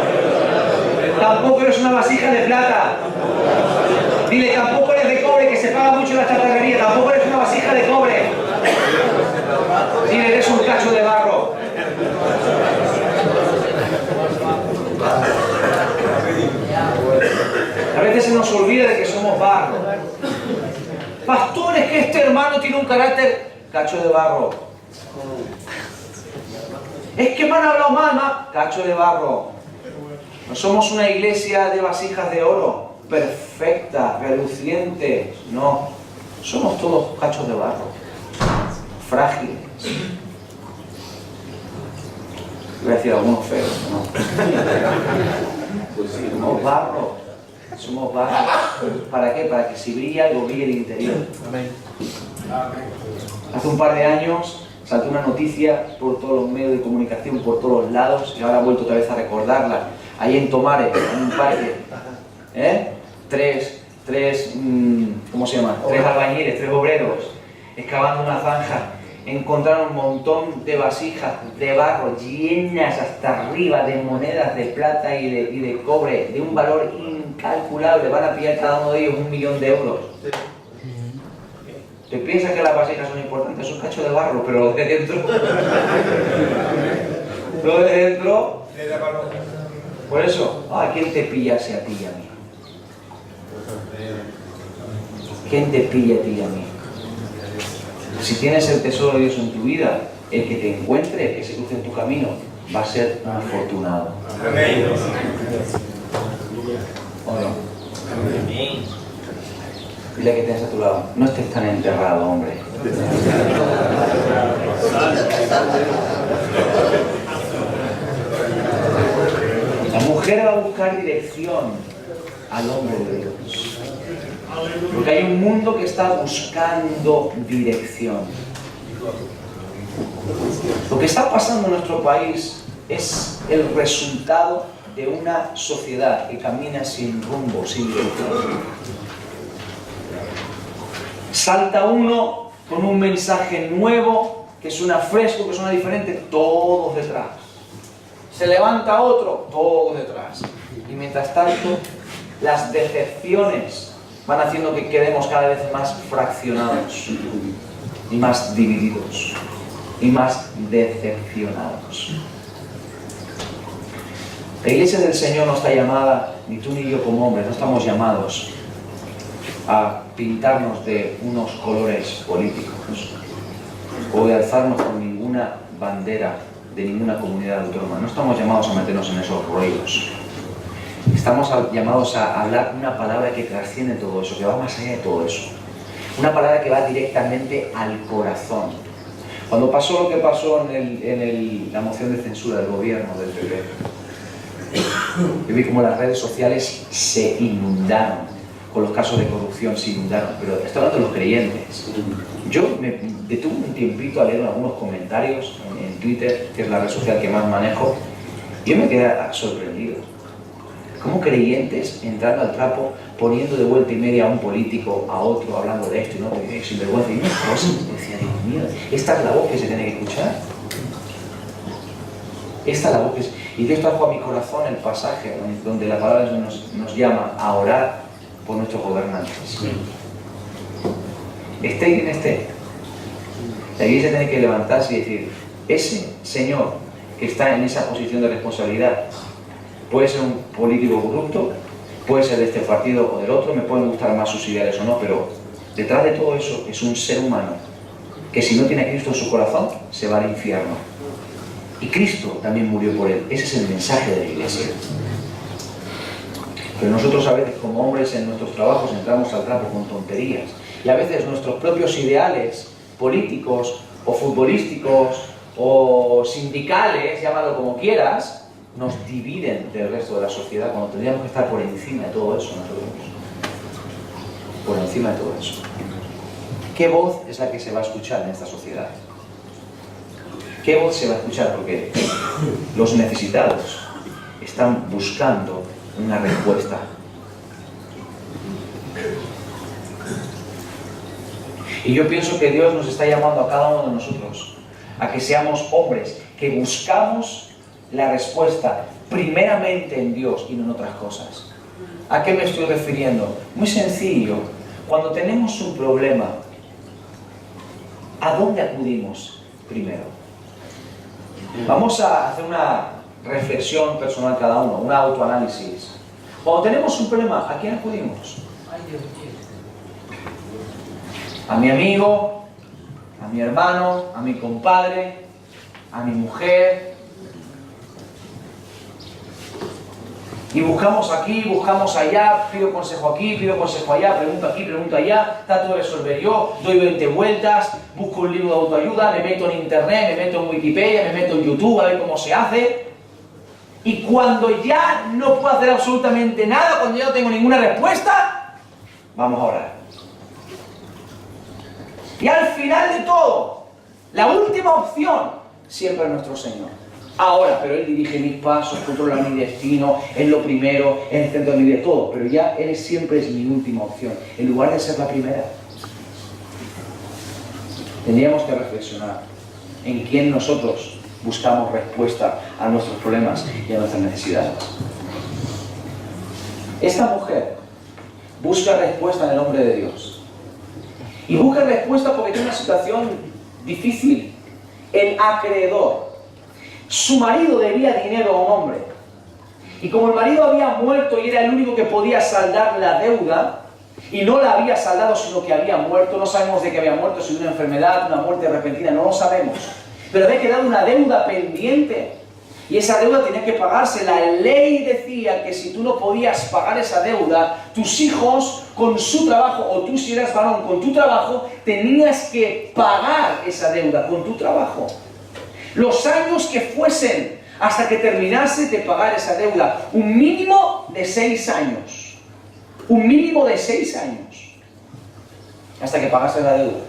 Tampoco eres una vasija de plata. Dile: tampoco eres de cobre, que se paga mucho en la chatarrería. Tampoco eres una vasija de cobre. Dile: eres un cacho de barro. A veces se nos olvida de que somos barro. Pastores, que este hermano tiene un carácter, cacho de barro. Es que me han hablado mal, cacho de barro. No somos una iglesia de vasijas de oro, perfectas, relucientes. No, somos todos cachos de barro, frágiles. Voy a decir algunos feos, ¿no? Somos barro. Somos barro. ¿Para qué? Para que si brilla algo, brille el interior. Hace un par de años saltó una noticia por todos los medios de comunicación, por todos los lados, y ahora he vuelto otra vez a recordarla. Ahí en Tomares, en un parque, ¿cómo se llama? 3 albañiles, 3 obreros, excavando una zanja. Encontraron un montón de vasijas de barro llenas hasta arriba de monedas de plata y de cobre de un valor incalculable. Van a pillar cada uno de ellos 1 millón de euros. ¿Te piensas que las vasijas son importantes? Es un cacho de barro, pero lo de dentro... lo de dentro... Por eso, ¿quién te pillase a ti y a mí? ¿Quién te pilla a ti y a mí? Si tienes el tesoro de Dios en tu vida, el que te encuentre, que se cruce en tu camino, va a ser un afortunado. Amén. ¿O no? Amén. Dile que tienes a tu lado: no estés tan enterrado, hombre. La mujer va a buscar dirección al hombre de Dios. Porque hay un mundo que está buscando dirección. Lo que está pasando en nuestro país es el resultado de una sociedad que camina sin rumbo, sin dirección. Salta uno con un mensaje nuevo, que suena fresco, que suena diferente, todos detrás. Se levanta otro, todos detrás. Y mientras tanto, las decepciones van haciendo que quedemos cada vez más fraccionados y más divididos y más decepcionados. La iglesia del Señor no está llamada, ni tú ni yo como hombres, no estamos llamados a pintarnos de unos colores políticos o de alzarnos con ninguna bandera de ninguna comunidad autónoma. No estamos llamados a meternos en esos rollos. Estamos llamados a hablar una palabra que trasciende todo eso, que va más allá de todo eso. Una palabra que va directamente al corazón. Cuando pasó lo que pasó en la moción de censura del gobierno del PP, Yo vi cómo las redes sociales se inundaron, con los casos de corrupción se inundaron, pero estoy hablando de los creyentes. Yo me detuve un tiempito a leer algunos comentarios en Twitter, que es la red social que más manejo, y yo me quedé sorprendido. ¿Cómo creyentes entrando al trapo, poniendo de vuelta y media a un político, a otro, hablando de esto y no, sin vergüenza? Y una cosa, decía, Dios mío, esta es la voz que se tiene que escuchar. Esta es la voz que es... Y Dios trajo a mi corazón el pasaje donde la palabra nos llama a orar por nuestros gobernantes. Esté quien esté. La iglesia tiene que levantarse y decir, ese señor que está en esa posición de responsabilidad puede ser un político corrupto, puede ser de este partido o del otro, me pueden gustar más sus ideales o no, pero detrás de todo eso es un ser humano que si no tiene a Cristo en su corazón, se va al infierno. Y Cristo también murió por él. Ese es el mensaje de la iglesia. Pero nosotros a veces como hombres en nuestros trabajos entramos al trapo con tonterías. Y a veces nuestros propios ideales políticos o futbolísticos o sindicales, llámalo como quieras, nos dividen del resto de la sociedad cuando tendríamos que estar por encima de todo eso nosotros. Por encima de todo eso. ¿Qué voz es la que se va a escuchar en esta sociedad? ¿Qué voz se va a escuchar? Porque los necesitados están buscando una respuesta. Y yo pienso que Dios nos está llamando a cada uno de nosotros a que seamos hombres que buscamos la respuesta primeramente en Dios y no en otras cosas. ¿A qué me estoy refiriendo? Muy sencillo. Cuando tenemos un problema, ¿a dónde acudimos primero? Vamos a hacer una reflexión personal cada uno, un autoanálisis. Cuando tenemos un problema, ¿a quién acudimos? A mi amigo, a mi hermano, a mi compadre, a mi mujer. Y buscamos aquí, buscamos allá, pido consejo aquí, pido consejo allá, pregunto aquí, pregunto allá, trato de resolver yo, doy 20 vueltas, busco un libro de autoayuda, me meto en internet, me meto en Wikipedia, me meto en YouTube a ver cómo se hace. Y cuando ya no puedo hacer absolutamente nada, cuando ya no tengo ninguna respuesta, vamos a orar. Y al final de todo, la última opción siempre es nuestro Señor. Ahora, pero Él dirige mis pasos, controla mi destino, es lo primero, es el centro de mi vida, todo. Pero ya Él siempre es mi última opción, en lugar de ser la primera. Tendríamos que reflexionar en quién nosotros buscamos respuesta a nuestros problemas y a nuestras necesidades. Esta mujer busca respuesta en el nombre de Dios. Y busca respuesta porque tiene una situación difícil. El acreedor. Su marido debía dinero a un hombre. Y como el marido había muerto y era el único que podía saldar la deuda, y no la había saldado sino que había muerto, no sabemos de qué había muerto, si de una enfermedad, una muerte repentina, no lo sabemos. Pero había quedado una deuda pendiente. Y esa deuda tenía que pagarse. La ley decía que si tú no podías pagar esa deuda, tus hijos con su trabajo, o tú si eras varón con tu trabajo, tenías que pagar esa deuda con tu trabajo. Los años que fuesen hasta que terminase de pagar esa deuda. Un mínimo de 6 años. Un mínimo de 6 años. Hasta que pagase la deuda.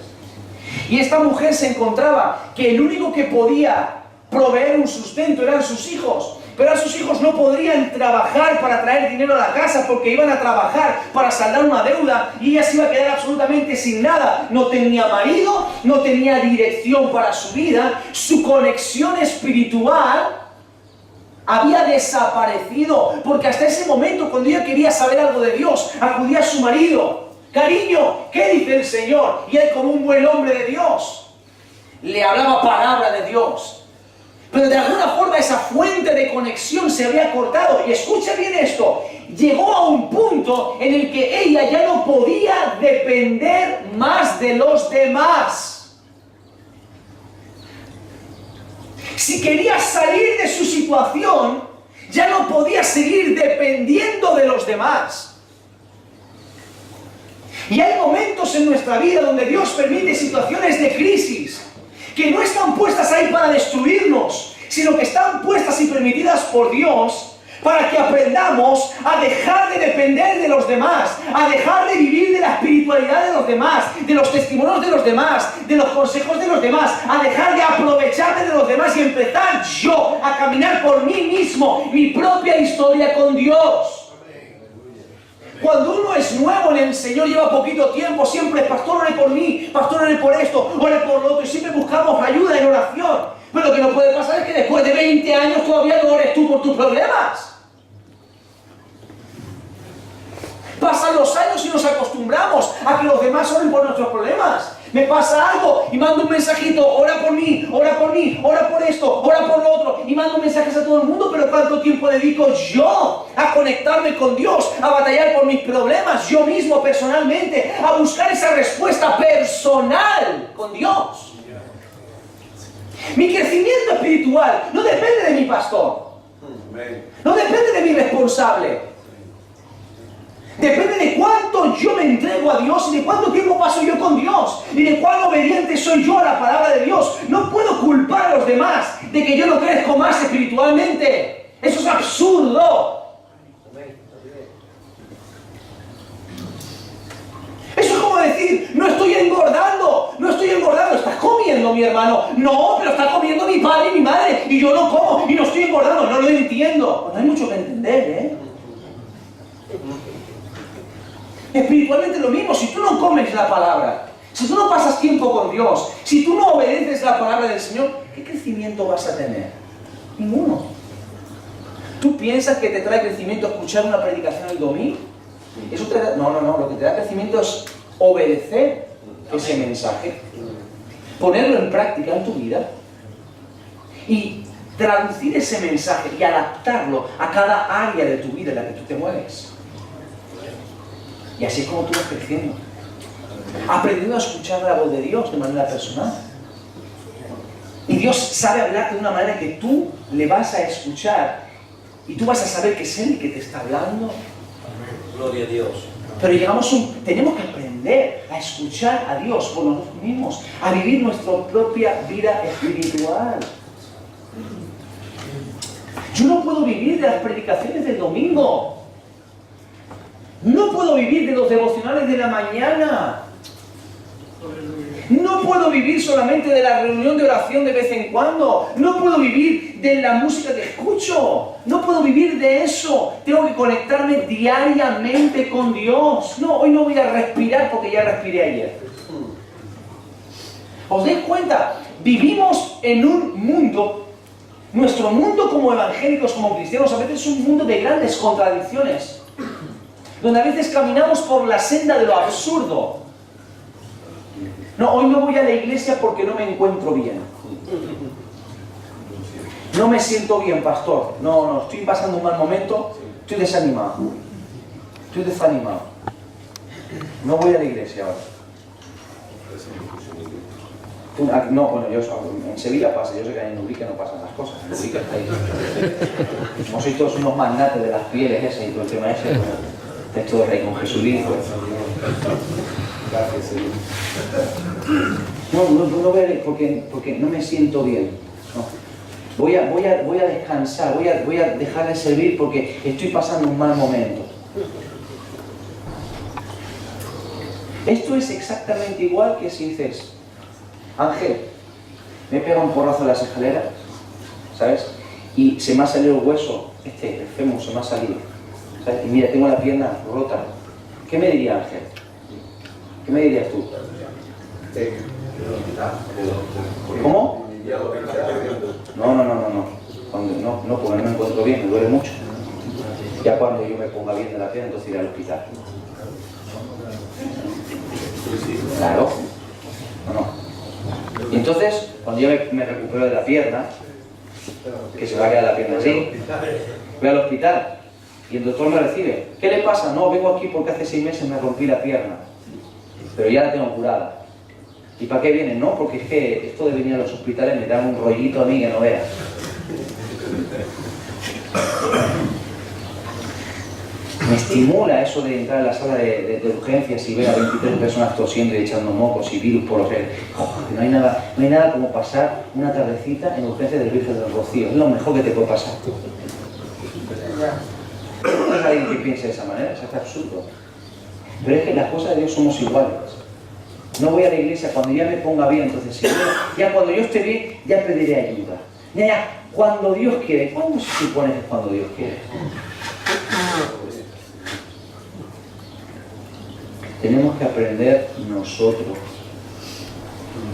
Y esta mujer se encontraba que el único que podía proveer un sustento eran sus hijos. Pero sus hijos no podrían trabajar para traer dinero a la casa porque iban a trabajar para saldar una deuda y ella se iba a quedar absolutamente sin nada. No tenía marido, no tenía dirección para su vida, su conexión espiritual había desaparecido porque hasta ese momento cuando ella quería saber algo de Dios acudía a su marido. Cariño, ¿qué dice el Señor? Y él, como un buen hombre de Dios, le hablaba palabra de Dios. Pero de alguna forma esa fuente de conexión se había cortado. Y escuche bien esto. Llegó a un punto en el que ella ya no podía depender más de los demás. Si quería salir de su situación, ya no podía seguir dependiendo de los demás. Y hay momentos en nuestra vida donde Dios permite situaciones de crisis que no están puestas ahí para destruirnos, sino que están puestas y permitidas por Dios para que aprendamos a dejar de depender de los demás, a dejar de vivir de la espiritualidad de los demás, de los testimonios de los demás, de los consejos de los demás, a dejar de aprovecharme de los demás y empezar yo a caminar por mí mismo, mi propia historia con Dios. Cuando uno es nuevo en el Señor, lleva poquito tiempo, siempre es pastor, ore por mí, pastor, ore por esto, ore por lo otro, y siempre buscamos ayuda en oración. Pero lo que no puede pasar es que después de 20 años todavía no ores tú por tus problemas. Pasan los años y nos acostumbramos a que los demás oren por nuestros problemas. Me pasa algo y mando un mensajito, ora por mí, ora por mí, ora por esto, ora por lo otro, y mando mensajes a todo el mundo, pero ¿cuánto tiempo dedico yo a conectarme con Dios, a batallar por mis problemas, yo mismo personalmente, a buscar esa respuesta personal con Dios? Mi crecimiento espiritual no depende de mi pastor, no depende de mi responsable. Depende de cuánto yo me entrego a Dios y de cuánto tiempo paso yo con Dios y de cuán obediente soy yo a la palabra de Dios. No puedo culpar a los demás de que yo no crezco más espiritualmente. Eso es absurdo. Eso es como decir, no estoy engordando, estás comiendo, mi hermano. No, pero está comiendo mi padre y mi madre y yo no como y no estoy engordando. No lo entiendo. Pues no hay mucho que entender, ¿eh? Espiritualmente lo mismo. Si tú no comes la palabra, si tú no pasas tiempo con Dios, si tú no obedeces la palabra del Señor, ¿qué crecimiento vas a tener? Ninguno. ¿Tú piensas que te trae crecimiento escuchar una predicación el domingo? Eso te da... No, lo que te da crecimiento es obedecer ese mensaje, ponerlo en práctica en tu vida y traducir ese mensaje y adaptarlo a cada área de tu vida en la que tú te mueves. Y así es como tú vas creciendo, aprendiendo a escuchar la voz de Dios de manera personal. Y Dios sabe hablarte de una manera que tú le vas a escuchar y tú vas a saber que es Él el que te está hablando. Gloria a Dios. Pero tenemos que aprender a escuchar a Dios por nosotros mismos, a vivir nuestra propia vida espiritual. Yo no puedo vivir de las predicaciones del domingo. No puedo vivir de los devocionales de la mañana. No puedo vivir solamente de la reunión de oración de vez en cuando. No puedo vivir de la música que escucho. No puedo vivir de eso. Tengo que conectarme diariamente con Dios. No, hoy no voy a respirar porque ya respiré ayer. ¿Os dais cuenta? Vivimos en un mundo, nuestro mundo como evangélicos, como cristianos, a veces es un mundo de grandes contradicciones, donde a veces caminamos por la senda de lo absurdo. No, hoy no voy a la iglesia porque no me encuentro bien. No me siento bien, pastor. No, estoy pasando un mal momento, estoy desanimado. Estoy desanimado. No voy a la iglesia ahora. No, bueno, en Sevilla pasa, yo sé que en Ubrique no pasan esas cosas. En Ubrique está ahí. No sois todos unos magnates de las pieles ese y todo el tema ese. Texto de Rey con Jesucristo. Gracias, Señor. No veré porque no me siento bien. No. Voy a descansar, voy a dejar de servir porque estoy pasando un mal momento. Esto es exactamente igual que si dices, Ángel, me he pegado un porrazo en las escaleras, ¿sabes? Y se me ha salido el hueso, el fémur se me ha salido, ¿sabes? Y mira, tengo la pierna rota. ¿Qué me diría Ángel? ¿Qué me dirías tú? ¿Cómo? No, porque no me encuentro bien, me duele mucho. Ya cuando yo me ponga bien de la pierna, entonces iré al hospital. Claro. No. Y entonces, cuando yo me recupero de la pierna, que se va a quedar la pierna así, voy al hospital y el doctor me recibe. ¿Qué le pasa? No, vengo aquí porque hace 6 meses me rompí la pierna, pero ya la tengo curada. ¿Y para qué viene? No, porque es que esto de venir a los hospitales me da un rollito a mí que no veas. Me estimula eso de entrar en la sala de urgencias y ver a 23 personas tosiendo y echando mocos y virus por los pelos. No hay nada como pasar una tardecita en urgencias del Virgen del Rocío. Es lo mejor que te puede pasar. No es alguien que piense de esa manera, eso es absurdo. Pero es que las cosas de Dios somos iguales. No voy a la iglesia cuando ya me ponga bien, entonces sí. Ya cuando yo esté bien, ya pediré ayuda. Ya, cuando Dios quiere. ¿Cuándo se supone que es cuando Dios quiere? Tenemos que aprender nosotros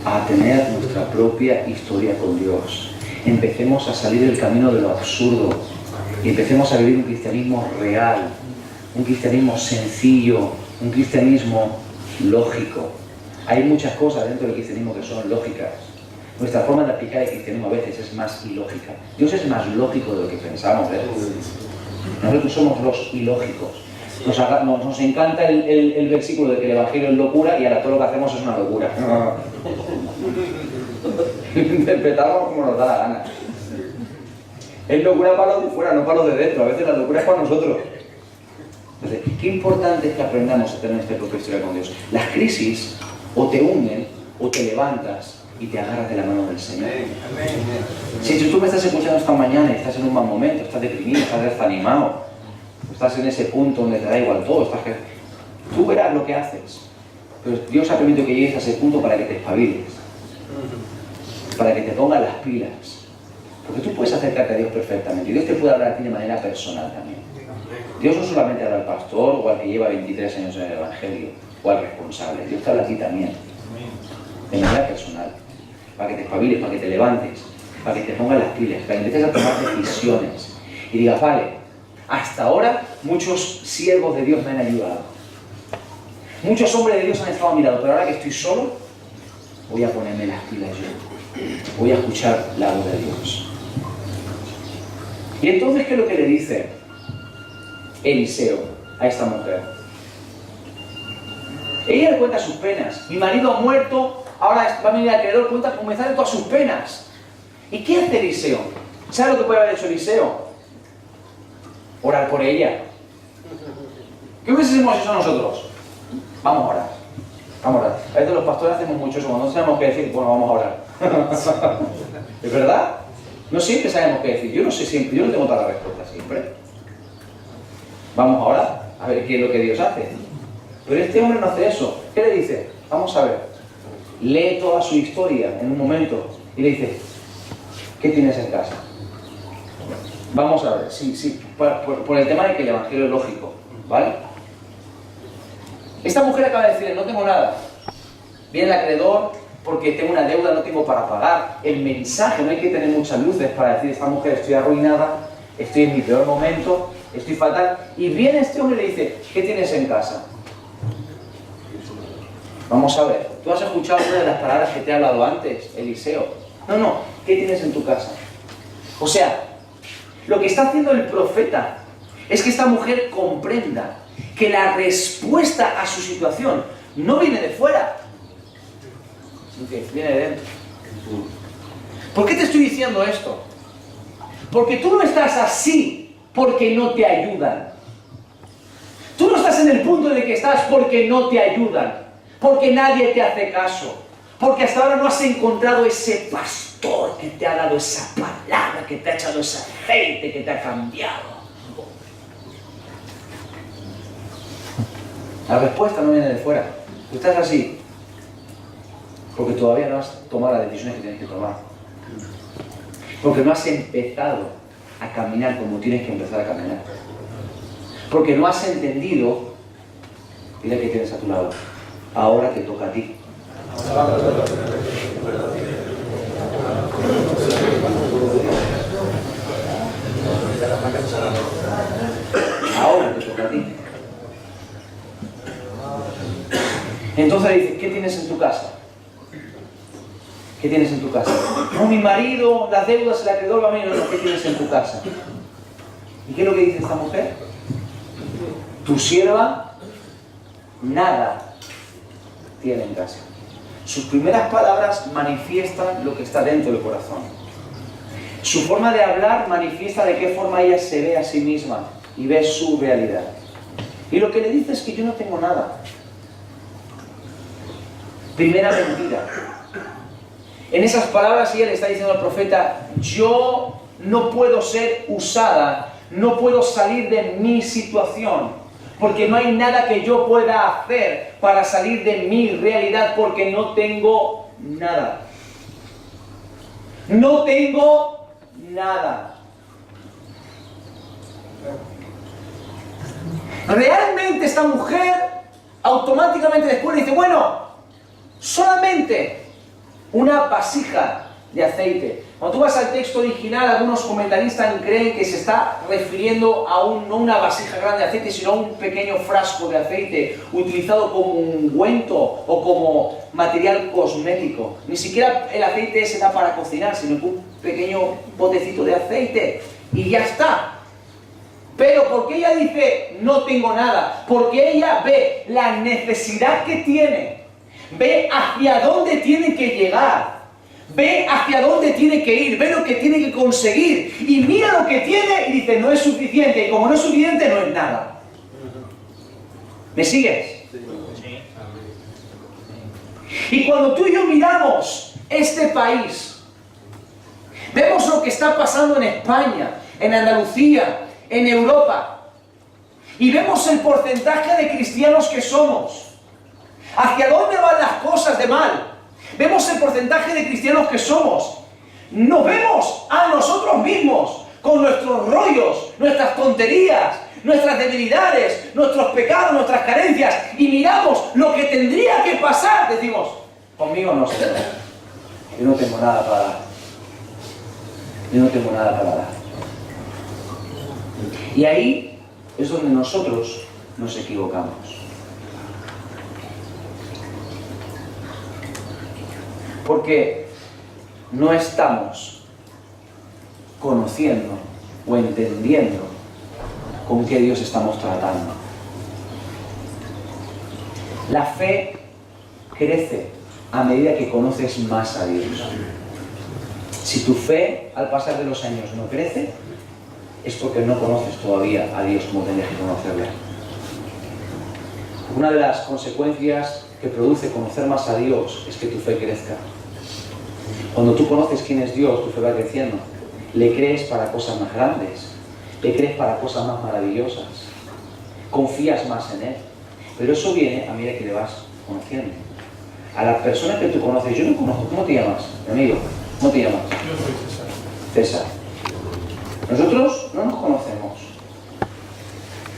a tener nuestra propia historia con Dios. Empecemos a salir del camino de lo absurdo y empecemos a vivir un cristianismo real, un cristianismo sencillo, un cristianismo lógico. Hay muchas cosas dentro del cristianismo que son lógicas. Nuestra forma de aplicar el cristianismo a veces es más ilógica. Dios es más lógico de lo que pensamos, ¿eh? Nosotros somos los ilógicos. Nos encanta el versículo de que el Evangelio es locura y ahora todo lo que hacemos es una locura. Interpretamos como nos da la gana. Es locura para los de fuera, no para los de dentro. A veces la locura es para nosotros. Entonces, qué importante es que aprendamos a tener nuestra propia historia con Dios. Las crisis o te hunden o te levantas y te agarras de la mano del Señor. Si tú me estás escuchando esta mañana y estás en un mal momento, estás deprimido, estás desanimado, estás en ese punto donde te da igual todo, tú verás lo que haces. Pero Dios ha permitido que llegues a ese punto para que te espabiles, para que te pongas las pilas. Porque tú puedes acercarte a Dios perfectamente y Dios te puede hablar a ti de manera personal también. Dios no solamente habla al pastor o al que lleva 23 años en el Evangelio o al responsable, Dios te habla a ti también, de manera personal, para que te espabiles, para que te levantes, para que te pongas las pilas, para que empieces a tomar decisiones y digas, vale, hasta ahora muchos siervos de Dios me han ayudado, muchos hombres de Dios han estado a mi lado, pero ahora que estoy solo, voy a ponerme las pilas yo, voy a escuchar la voz de Dios. Y entonces, ¿qué es lo que le dice Eliseo a esta mujer? Ella le cuenta sus penas. Mi marido ha muerto, ahora va a venir el acreedor, cuenta comenzar de todas sus penas. ¿Y qué hace Eliseo? ¿Sabe lo que puede haber hecho Eliseo? Orar por ella. ¿Qué hubiésemos hecho nosotros? Vamos a orar. Vamos a orar. A veces los pastores hacemos mucho eso, cuando no sabemos qué decir, bueno, vamos a orar. ¿Es verdad? No siempre sabemos qué decir. Yo no sé siempre, yo no tengo toda la respuesta siempre. Vamos a orar, a ver qué es lo que Dios hace. Pero este hombre no hace eso. ¿Qué le dice? Vamos a ver. Lee toda su historia en un momento y le dice, ¿qué tienes en casa? Vamos a ver, sí, por el tema de que el Evangelio es lógico, ¿vale? Esta mujer acaba de decir, no tengo nada. Viene el acreedor porque tengo una deuda, no tengo para pagar. El mensaje, no hay que tener muchas luces para decir, esta mujer estoy arruinada, estoy en mi peor momento, estoy fatal. Y viene este hombre y le dice, ¿qué tienes en casa? Vamos a ver, ¿tú has escuchado una de las palabras que te he hablado antes, Eliseo? No, ¿qué tienes en tu casa? O sea, lo que está haciendo el profeta es que esta mujer comprenda que la respuesta a su situación no viene de fuera, sino que viene de dentro. ¿Por qué te estoy diciendo esto? Porque tú no estás así porque no te ayudan. Tú no estás en el punto en el que estás porque no te ayudan, porque nadie te hace caso, porque hasta ahora no has encontrado ese pastor que te ha dado esa palabra, que te ha echado ese aceite, que te ha cambiado. La respuesta no viene de fuera. Tú estás así porque todavía no has tomado las decisiones que tienes que tomar, porque no has empezado a caminar como tienes que empezar a caminar, porque no has entendido. Dile que tienes a tu lado, ahora te toca a ti. Ahora te toca a ti. Entonces le dice, ¿qué tienes en tu casa? ¿Qué tienes en tu casa? No, mi marido, las deudas, el acreedor va a venir. No, ¿qué tienes en tu casa? ¿Y qué es lo que dice esta mujer? Tu sierva nada tiene en casa. Sus primeras palabras manifiestan lo que está dentro del corazón. Su forma de hablar manifiesta de qué forma ella se ve a sí misma y ve su realidad. Y lo que le dice es que yo no tengo nada. Primera mentira. En esas palabras ella le está diciendo al profeta, yo no puedo ser usada no puedo salir de mi situación, porque no hay nada que yo pueda hacer para salir de mi realidad, porque no tengo nada. No tengo nada. Realmente esta mujer automáticamente después dice, bueno, solamente una vasija de aceite. Cuando tú vas al texto original, algunos comentaristas creen que se está refiriendo a no una vasija grande de aceite, sino a un pequeño frasco de aceite utilizado como ungüento o como material cosmético. Ni siquiera el aceite se da para cocinar, sino que un pequeño botecito de aceite y ya está. Pero porque ella dice, no tengo nada, porque ella ve la necesidad que tiene, ve hacia dónde tiene que llegar, ve hacia dónde tiene que ir, ve lo que tiene que conseguir y mira lo que tiene y dice, no es suficiente, y como no es suficiente, no es nada. ¿Me sigues? Y cuando tú y yo miramos este país, vemos lo que está pasando en España, en Andalucía, en Europa, y vemos el porcentaje de cristianos que somos, hacia dónde van las cosas de mal, vemos el porcentaje de cristianos que somos, nos vemos a nosotros mismos con nuestros rollos, nuestras tonterías, nuestras debilidades, nuestros pecados, nuestras carencias, y miramos lo que tendría que pasar, decimos, conmigo no sé, yo no tengo nada para dar, yo no tengo nada para dar. Y ahí es donde nosotros nos equivocamos. Porque no estamos conociendo o entendiendo con qué Dios estamos tratando. La fe crece a medida que conoces más a Dios. Si tu fe al pasar de los años no crece, es porque no conoces todavía a Dios como tendrías que conocerle. Una de las consecuencias que produce conocer más a Dios es que tu fe crezca. Cuando tú conoces quién es Dios, tu fe va creciendo. Le crees para cosas más grandes, le crees para cosas más maravillosas, confías más en Él. Pero eso viene a medida que le vas conociendo. A la persona que tú conoces, yo no conozco, ¿cómo te llamas, mi amigo? ¿Cómo te llamas? Yo soy César. César. Nosotros no nos conocemos.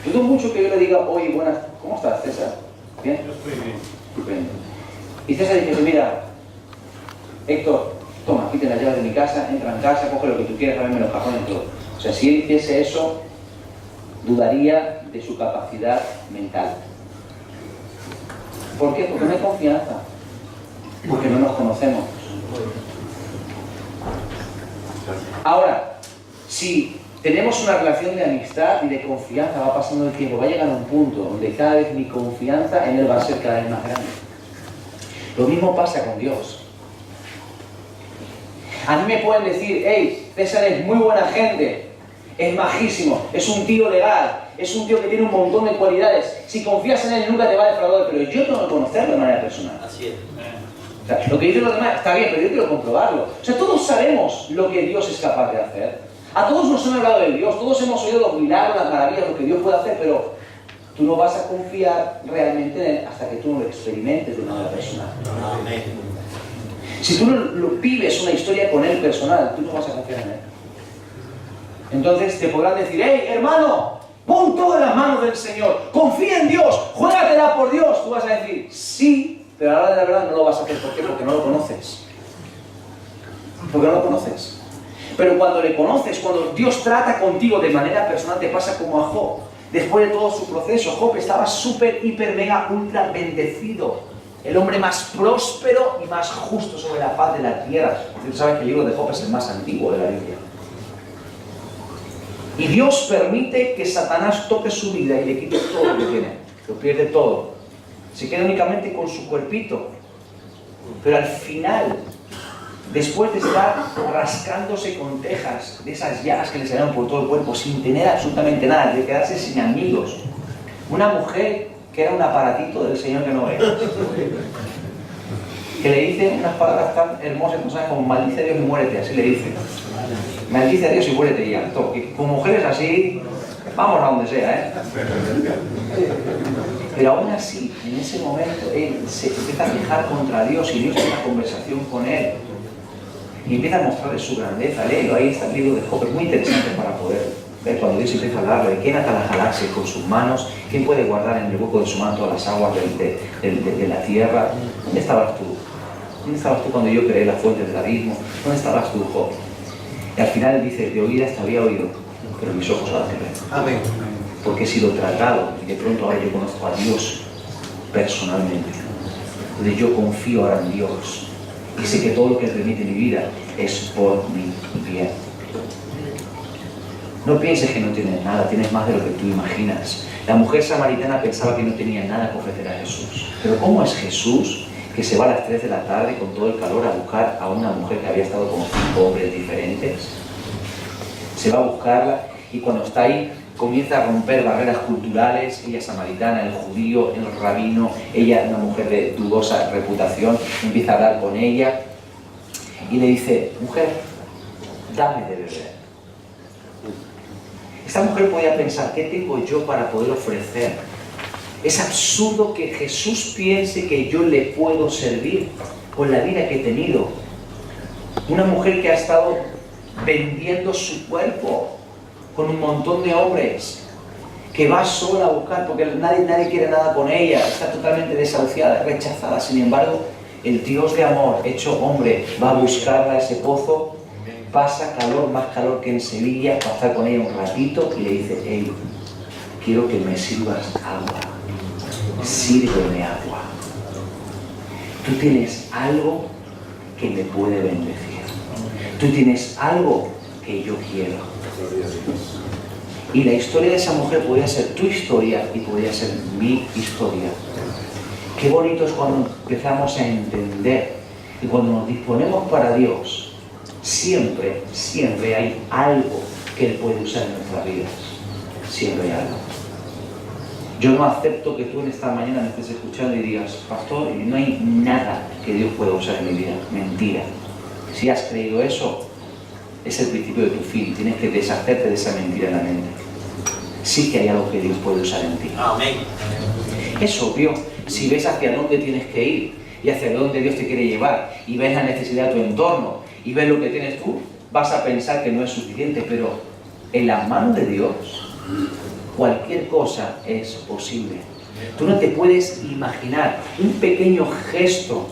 Dudo mucho que yo le diga, oye, buenas, ¿cómo estás, César? ¿Bien? Yo estoy bien. Estupendo. Y César dice, mira, Héctor, toma, quiten las llaves de mi casa, entra en casa, coge lo que tú quieras, ábreme los cajones y todo. O sea, si él hiciese eso, dudaría de su capacidad mental. ¿Por qué? Porque no hay confianza. Porque no nos conocemos. Ahora, si tenemos una relación de amistad y de confianza, va pasando el tiempo, va a llegar a un punto donde cada vez mi confianza en Él va a ser cada vez más grande. Lo mismo pasa con Dios. A mí me pueden decir, hey, César es muy buena gente, es majísimo, es un tío legal, es un tío que tiene un montón de cualidades. Si confías en Él nunca te va a defraudar, pero yo tengo que conocerlo de manera personal. Así es. O sea, lo que dicen los demás está bien, pero yo quiero comprobarlo. O sea, todos sabemos lo que Dios es capaz de hacer. A todos nos han hablado de Dios, todos hemos oído los milagros, las maravillas, lo que Dios puede hacer, pero tú no vas a confiar realmente en Él hasta que tú no lo experimentes de una manera personal. Amén. Si tú no vives una historia con Él personal, tú no vas a confiar en Él. Entonces te podrán decir, hey, hermano, pon todo en las manos del Señor, confía en Dios, juégatela por Dios. Tú vas a decir, sí, pero a la hora de la verdad no lo vas a hacer. ¿Por qué? Porque no lo conoces. Porque no lo conoces. Pero cuando le conoces, cuando Dios trata contigo de manera personal, te pasa como a Job. Después de todo su proceso, Job estaba súper, hiper, mega, ultra bendecido. El hombre más próspero y más justo sobre la faz de la tierra. Tú sabes que el libro de Job es el más antiguo de la Biblia. Y Dios permite que Satanás toque su vida y le quite todo lo que tiene. Lo pierde todo. Se queda únicamente con su cuerpito. Pero al final, después de estar rascándose con tejas de esas llagas que le salieron por todo el cuerpo, sin tener absolutamente nada, de quedarse sin amigos, una mujer que era un aparatito del Señor que no era. que le dice unas palabras tan hermosas, no sabes, como maldice a Dios y muérete, así le dice. Maldice a Dios y muérete ya. Y con mujeres así, vamos a donde sea, ¿eh? Pero aún así, en ese momento, él se empieza a quejar contra Dios y Dios tiene una conversación con él. Y empieza a mostrarle su grandeza. Léelo, ahí está el libro de Job, es muy interesante para poder ver cuando Dios empieza a hablarle. ¿Quién ata las galaxias con sus manos? ¿Quién puede guardar en el hueco de su mano todas las aguas de la tierra? ¿Dónde estabas tú? ¿Dónde estabas tú cuando yo creé las fuentes del abismo? ¿Dónde estabas tú, Job? Y al final él dice, de oídas te había oído, pero mis ojos ahora te ven. Amén. Porque he sido tratado y de pronto ahora yo conozco a Dios personalmente. Entonces yo confío ahora en Dios y sé que todo lo que permite mi vida es por mi bien. No pienses que no tienes nada, tienes más de lo que tú imaginas. La mujer samaritana pensaba que no tenía nada que ofrecer a Jesús. Pero ¿cómo es Jesús que se va a las 3 de la tarde con todo el calor a buscar a una mujer que había estado con 5 hombres diferentes? Se va a buscarla y cuando está ahí comienza a romper barreras culturales. Ella es samaritana, el judío, el rabino, ella una mujer de dudosa reputación, empieza a hablar con ella y le dice, mujer, dame de beber. Esta mujer podía pensar, ¿qué tengo yo para poder ofrecer? Es absurdo que Jesús piense que yo le puedo servir con la vida que he tenido. Una mujer que ha estado vendiendo su cuerpo con un montón de hombres, que va sola a buscar porque nadie quiere nada con ella, está totalmente desahuciada, rechazada. Sin embargo, el Dios de amor, hecho hombre, va a buscarla a ese pozo, pasa calor, más calor que en Sevilla, va a estar con ella un ratito y le dice, hey, quiero que me sirvas agua, sírveme agua. Tú tienes algo que me puede bendecir. Tú tienes algo que yo quiero. Y la historia de esa mujer podría ser tu historia y podría ser mi historia. Qué bonito es cuando empezamos a entender y cuando nos disponemos para Dios, siempre hay algo que Él puede usar en nuestras vidas. Siempre hay algo. Yo no acepto que tú en esta mañana me estés escuchando y digas, pastor, no hay nada que Dios pueda usar en mi vida. Mentira. Si has creído eso, es el principio de tu fin. Tienes que deshacerte de esa mentira en la mente. Sí que hay algo que Dios puede usar en ti. Amén. Es obvio. Si ves hacia dónde tienes que ir y hacia dónde Dios te quiere llevar y ves la necesidad de tu entorno y ves lo que tienes tú, vas a pensar que no es suficiente, pero en la mano de Dios cualquier cosa es posible. Tú no te puedes imaginar un pequeño gesto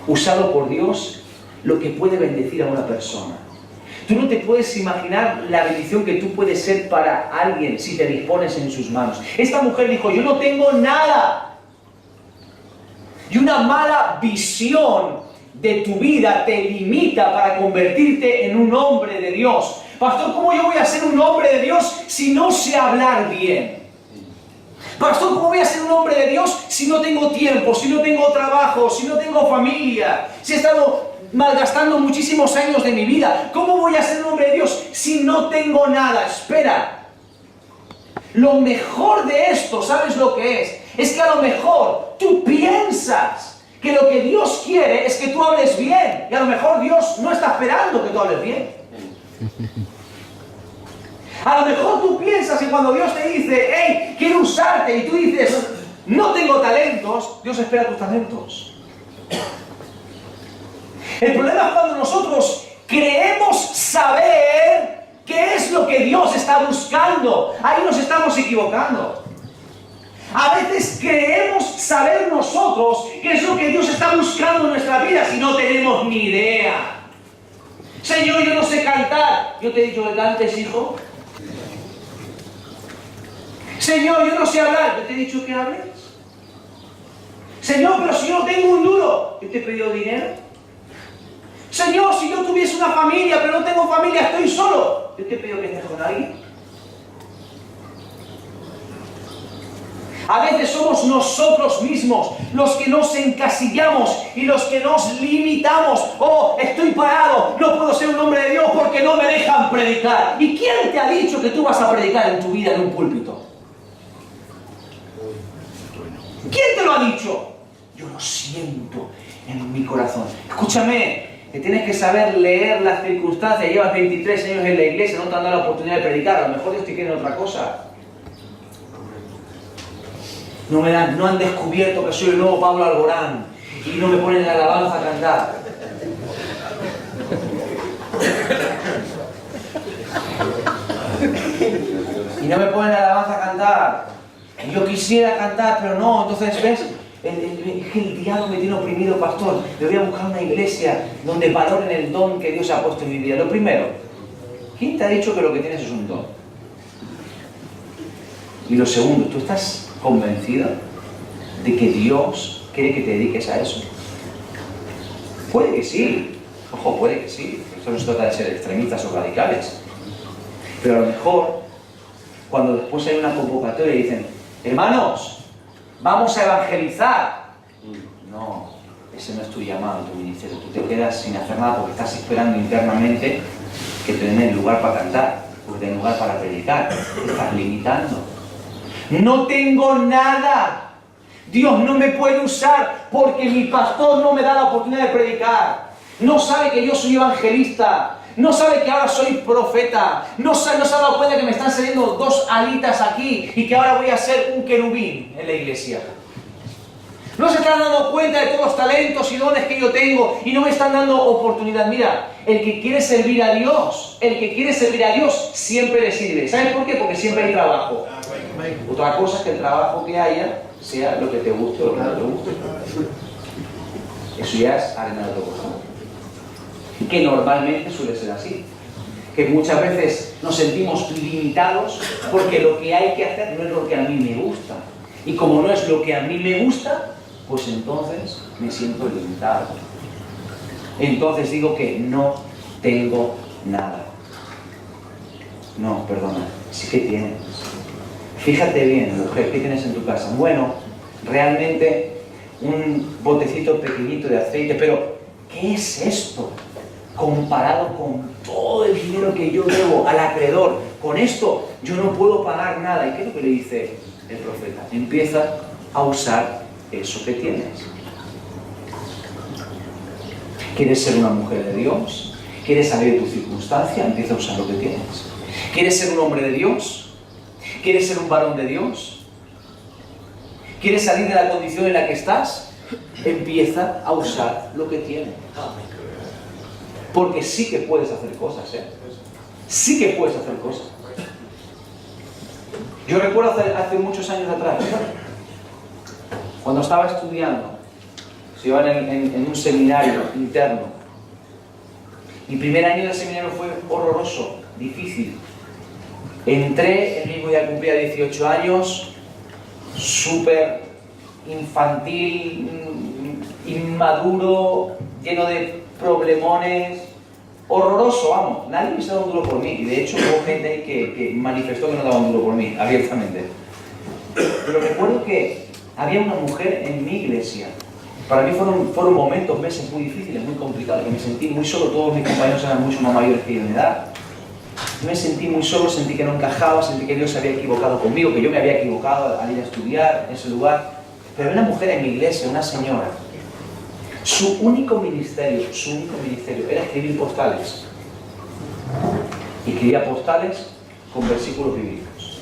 usado por Dios lo que puede bendecir a una persona. Tú no te puedes imaginar la bendición que tú puedes ser para alguien si te dispones en sus manos. Esta mujer dijo, yo no tengo nada. Y una mala visión de tu vida te limita para convertirte en un hombre de Dios. Pastor, ¿cómo yo voy a ser un hombre de Dios si no sé hablar bien? Pastor, ¿cómo voy a ser un hombre de Dios si no tengo tiempo, si no tengo trabajo, si no tengo familia, si he estado malgastando muchísimos años de mi vida? ¿Cómo voy a ser un hombre de Dios si no tengo nada? Espera. Lo mejor de esto, ¿sabes lo que es? Es que a lo mejor tú piensas que lo que Dios quiere es que tú hables bien. Y a lo mejor Dios no está esperando que tú hables bien. A lo mejor tú piensas que cuando Dios te dice, hey, quiero usarte, y tú dices, no tengo talentos, Dios espera tus talentos. El problema es cuando nosotros creemos saber qué es lo que Dios está buscando. Ahí nos estamos equivocando. A veces creemos saber nosotros qué es lo que Dios está buscando en nuestra vida si no tenemos ni idea. Señor, yo no sé cantar. Yo te he dicho que cantes, hijo. Señor, yo no sé hablar. Yo te he dicho que hables. Señor, pero si yo no tengo un duro. Yo te he pedido dinero. Señor, si yo tuviese una familia, pero no tengo familia, estoy solo. Yo te he pedido que estés con alguien. A veces somos nosotros mismos los que nos encasillamos y los que nos limitamos. Oh, estoy parado, no puedo ser un hombre de Dios porque no me dejan predicar. ¿Y quién te ha dicho que tú vas a predicar en tu vida en un púlpito? ¿Quién te lo ha dicho? Yo lo siento. en mi corazón. Escúchame, que tienes que saber leer las circunstancias. Llevas 23 años en la iglesia, no te han dado la oportunidad de predicar. A lo mejor Dios te quiere en otra cosa. No han descubierto que soy el nuevo Pablo Alborán y no me ponen la alabanza a cantar. Y no me ponen la alabanza a cantar. Y yo quisiera cantar, pero no. Entonces, ¿ves? Es que el diablo me tiene oprimido, pastor. Le voy a buscar una iglesia donde valoren el don que Dios ha puesto en mi vida. Lo primero, ¿quién te ha dicho que lo que tienes es un don? Y lo segundo, ¿tú estás convencido de que Dios quiere que te dediques a eso? Puede que sí. Ojo, puede que sí. Esto no se trata de ser extremistas o radicales. Pero a lo mejor, cuando después hay una convocatoria y dicen, hermanos, vamos a evangelizar. No, ese no es tu llamado, tu ministerio. Tú te quedas sin hacer nada porque estás esperando internamente que te den el lugar para cantar, que te den lugar para predicar. Te estás limitando. No tengo nada. Dios no me puede usar porque mi pastor no me da la oportunidad de predicar. No sabe que yo soy evangelista. No sabe que ahora soy profeta. No se ha dado cuenta que me están saliendo 2 alitas aquí y que ahora voy a ser un querubín en la iglesia. No se están dando cuenta de todos los talentos y dones que yo tengo y no me están dando oportunidad. Mira, el que quiere servir a Dios, siempre le sirve. ¿Sabes por qué? Porque siempre hay trabajo. Otra cosa es que el trabajo que haya sea lo que te guste o lo que no te guste. Eso ya es arena de otro costado. Que normalmente suele ser así. Que muchas veces nos sentimos limitados porque lo que hay que hacer no es lo que a mí me gusta. Y como no es lo que a mí me gusta, pues entonces me siento limitado. Entonces digo que no tengo nada. No, perdona, sí que tienes. Fíjate bien, mujer, ¿qué tienes en tu casa? Bueno, realmente un botecito pequeñito de aceite, pero ¿qué es esto? Comparado con todo el dinero que yo debo al acreedor, con esto yo no puedo pagar nada. ¿Y qué es lo que le dice el profeta? Empieza a usar eso que tienes. ¿Quieres ser una mujer de Dios? ¿Quieres salir de tu circunstancia? Empieza a usar lo que tienes. ¿Quieres ser un hombre de Dios? ¿Quieres ser un varón de Dios? ¿Quieres salir de la condición en la que estás? Empieza a usar lo que tienes. Porque sí que puedes hacer cosas, ¿eh? Sí que puedes hacer cosas. Yo recuerdo hace muchos años atrás, cuando estaba estudiando, se iba en un seminario interno. Mi primer año de seminario fue horroroso, difícil. Entré, el mismo día cumplía 18 años, súper infantil, inmaduro, lleno de problemones, horroroso, vamos. Nadie me estaba dando un duro por mí. Y de hecho hubo gente ahí que manifestó que no daba un duro por mí, abiertamente. Pero recuerdo que había una mujer en mi iglesia. Para mí fueron momentos, meses muy difíciles, muy complicados, que me sentí muy solo. Todos mis compañeros eran mucho más mayores que yo en edad. Me sentí muy solo, sentí que no encajaba, sentí que Dios se había equivocado conmigo, que yo me había equivocado al ir a estudiar en ese lugar. Pero había una mujer en mi iglesia, una señora. Su único ministerio era escribir postales. Y escribía postales con versículos bíblicos.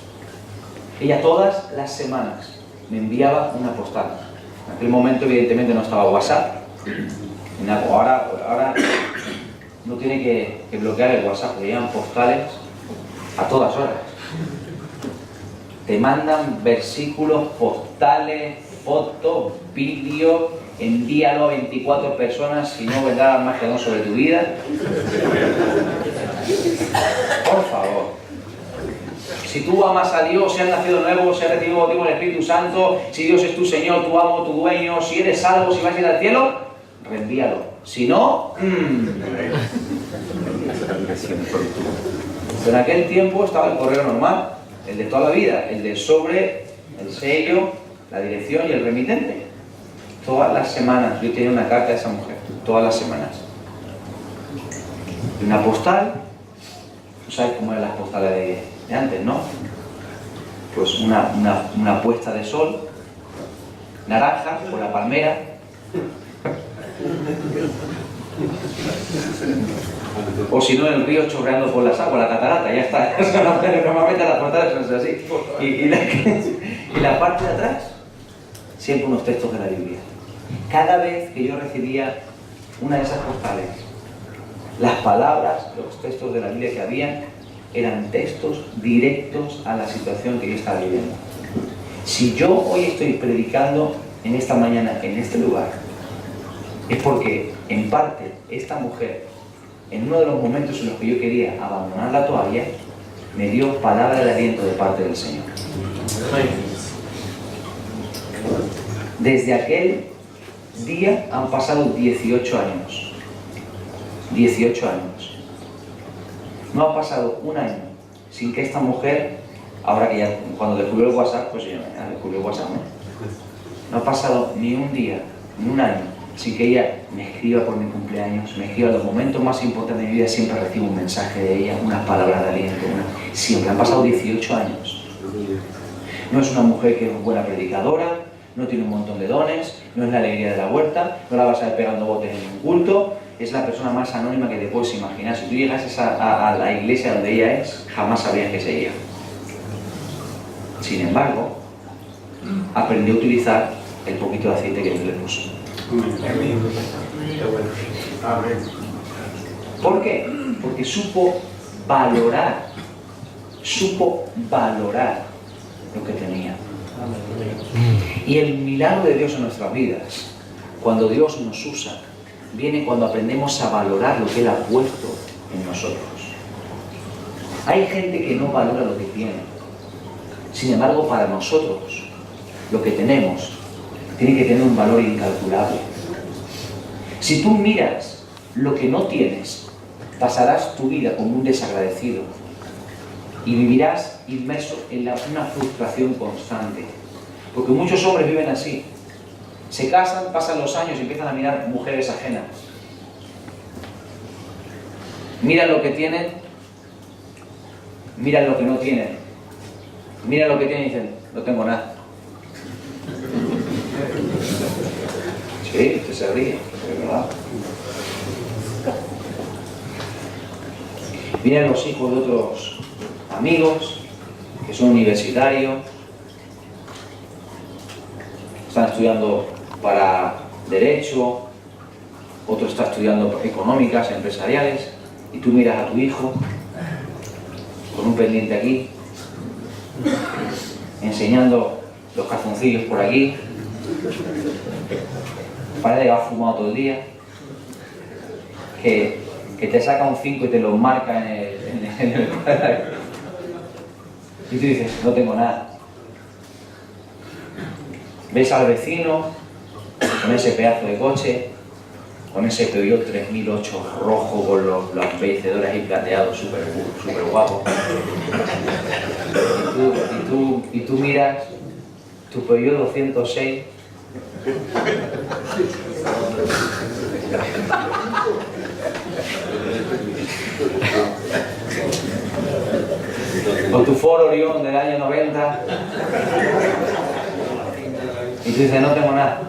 Ella todas las semanas me enviaba una postal. En aquel momento evidentemente no estaba WhatsApp. Ahora no tiene que bloquear el WhatsApp, le llegan postales a todas horas. Te mandan versículos, postales, fotos, vídeos, envíalo a 24 personas, si no vendrá más que 2 sobre tu vida. Por favor. Si tú amas a Dios, si has nacido nuevo, si has recibido bautismo del Espíritu Santo, si Dios es tu Señor, tu amo, tu dueño, si eres salvo, si vas a ir al cielo, reenvíalo. Si no, En aquel tiempo estaba el correo normal, el de toda la vida, el del sobre, el sello, la dirección y el remitente. Todas las semanas yo tenía una carta de esa mujer, todas las semanas. Y una postal, tú sabes cómo eran las postales de antes, ¿no? Pues una puesta de sol, naranja por la palmera, O si no, el río chorreando por las aguas, la catarata, ya está. Normalmente las portadas son así. Y la parte de atrás, siempre unos textos de la Biblia. Cada vez que yo recibía una de esas postales, las palabras, los textos de la Biblia que había, eran textos directos a la situación que yo estaba viviendo. Si yo hoy estoy predicando en esta mañana, en este lugar, es porque, en parte, esta mujer, en uno de los momentos en los que yo quería abandonar la toalla, me dio palabra de aliento de parte del Señor. Desde aquel día han pasado 18 años. 18 años. No ha pasado un año sin que esta mujer, ahora que ya, cuando descubrió el WhatsApp, pues ya descubrió el WhatsApp, ¿no? No ha pasado ni un día, ni un año, sin que ella me escriba por mi cumpleaños, me escriba en los momentos más importantes de mi vida, siempre recibo un mensaje de ella, unas palabras de aliento, siempre. Han pasado 18 años. No es una mujer que es buena predicadora, no tiene un montón de dones, no es la alegría de la huerta, no la vas a ver pegando botes en un culto, es la persona más anónima que te puedes imaginar. Si tú llegases a la iglesia donde ella es, jamás sabrías que es ella. Sin embargo, aprendió a utilizar el poquito de aceite que Dios le puso. ¿Por qué? Porque supo valorar lo que tenía. Y el milagro de Dios en nuestras vidas, cuando Dios nos usa, viene cuando aprendemos a valorar lo que Él ha puesto en nosotros. Hay gente que no valora lo que tiene. Sin embargo, para nosotros, lo que tenemos tiene que tener un valor incalculable. Si tú miras lo que no tienes, pasarás tu vida como un desagradecido y vivirás inmerso en una frustración constante. Porque muchos hombres viven así. Se casan, pasan los años y empiezan a mirar mujeres ajenas. Miran lo que tienen, miran lo que no tienen. Miran lo que tienen y dicen, no tengo nada. Sí, usted se ríe, es verdad. Miran los hijos de otros amigos que son universitarios, están estudiando para Derecho, otro está estudiando económicas, empresariales, y tú miras a tu hijo con un pendiente aquí, enseñando los calzoncillos por aquí, parece que ha fumado todo el día, que te saca un 5 y te lo marca en el cuadrado. Y tú dices, no tengo nada. Ves al vecino con ese pedazo de coche, con ese Peugeot 3008 rojo con los vencedores ahí plateados, súper guapo. Y tú miras tu Peugeot 206 con tu Ford Orion del año 90 y tú dices, no tengo nada.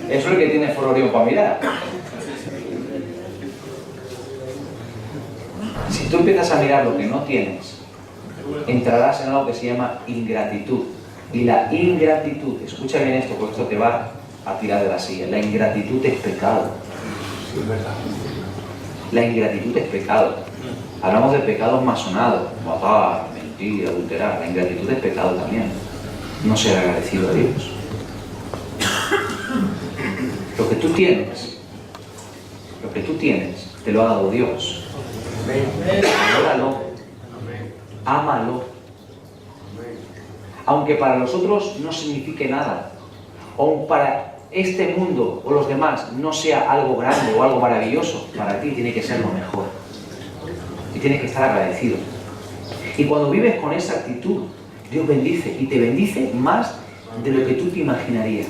Eso es lo que tiene Ford Orion para mirar. Si tú empiezas a mirar lo que no tienes, entrarás en algo que se llama ingratitud. Y la ingratitud, escucha bien esto, porque esto te va a tirar de la silla. La ingratitud es pecado. La ingratitud es pecado. Hablamos de pecados más sonados, matar, mentir, adulterar. La ingratitud es pecado también. No ser agradecido a Dios. Lo que tú tienes, te lo ha dado Dios. Valóralo. Ámalo. Aunque para los otros no signifique nada, o para este mundo o los demás no sea algo grande o algo maravilloso, para ti tiene que ser lo mejor. Y tienes que estar agradecido. Y cuando vives con esa actitud, Dios bendice, y te bendice más de lo que tú te imaginarías.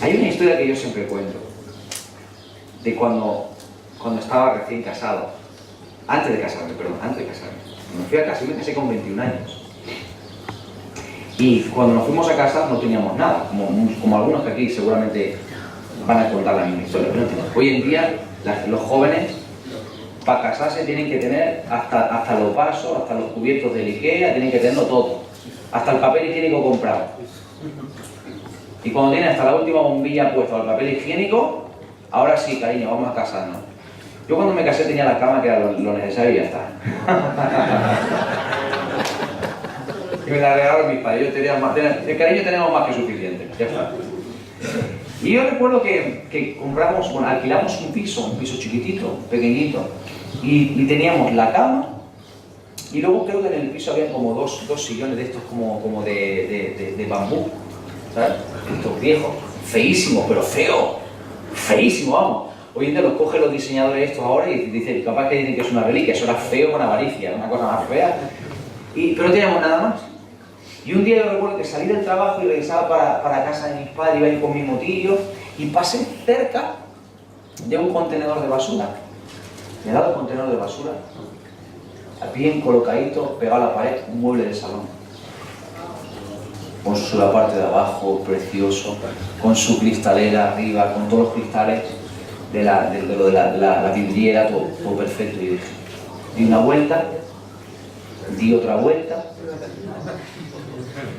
Hay una historia que yo siempre cuento, de cuando estaba recién casado, antes de casarme. Me fui a casar, me casé con 21 años. Y cuando nos fuimos a casa no teníamos nada, como algunos que aquí seguramente van a contar la misma historia. Hoy en día los jóvenes para casarse tienen que tener hasta los vasos, hasta los cubiertos del IKEA, tienen que tenerlo todo, hasta el papel higiénico comprado. Y cuando tienen hasta la última bombilla puesta al papel higiénico, ahora sí, cariño, vamos a casarnos. Yo cuando me casé tenía la cama que era lo necesario y ya está. Y me la regalaron mis padres. De cariño tenemos más que suficiente. Ya está. Y yo recuerdo que compramos, bueno, alquilamos un piso chiquitito, pequeñito, y teníamos la cama, y luego creo que en el piso había como dos sillones de estos como de bambú, ¿sabes? Estos viejos, feísimos, pero feísimos, vamos. Hoy en día los cogen los diseñadores estos ahora y dicen, capaz que dicen que es una reliquia, eso era feo con avaricia, una cosa más fea. Pero no teníamos nada más. Y un día yo recuerdo que salí del trabajo y regresaba para casa de mis padres, iba a ir con mi motillo y pasé cerca de un contenedor de basura. Me he dado el contenedor de basura, bien colocadito, pegado a la pared, un mueble de salón. Con la parte de abajo, precioso, con su cristalera arriba, con todos los cristales de la vidriera, todo perfecto. Y dije, di una vuelta, di otra vuelta.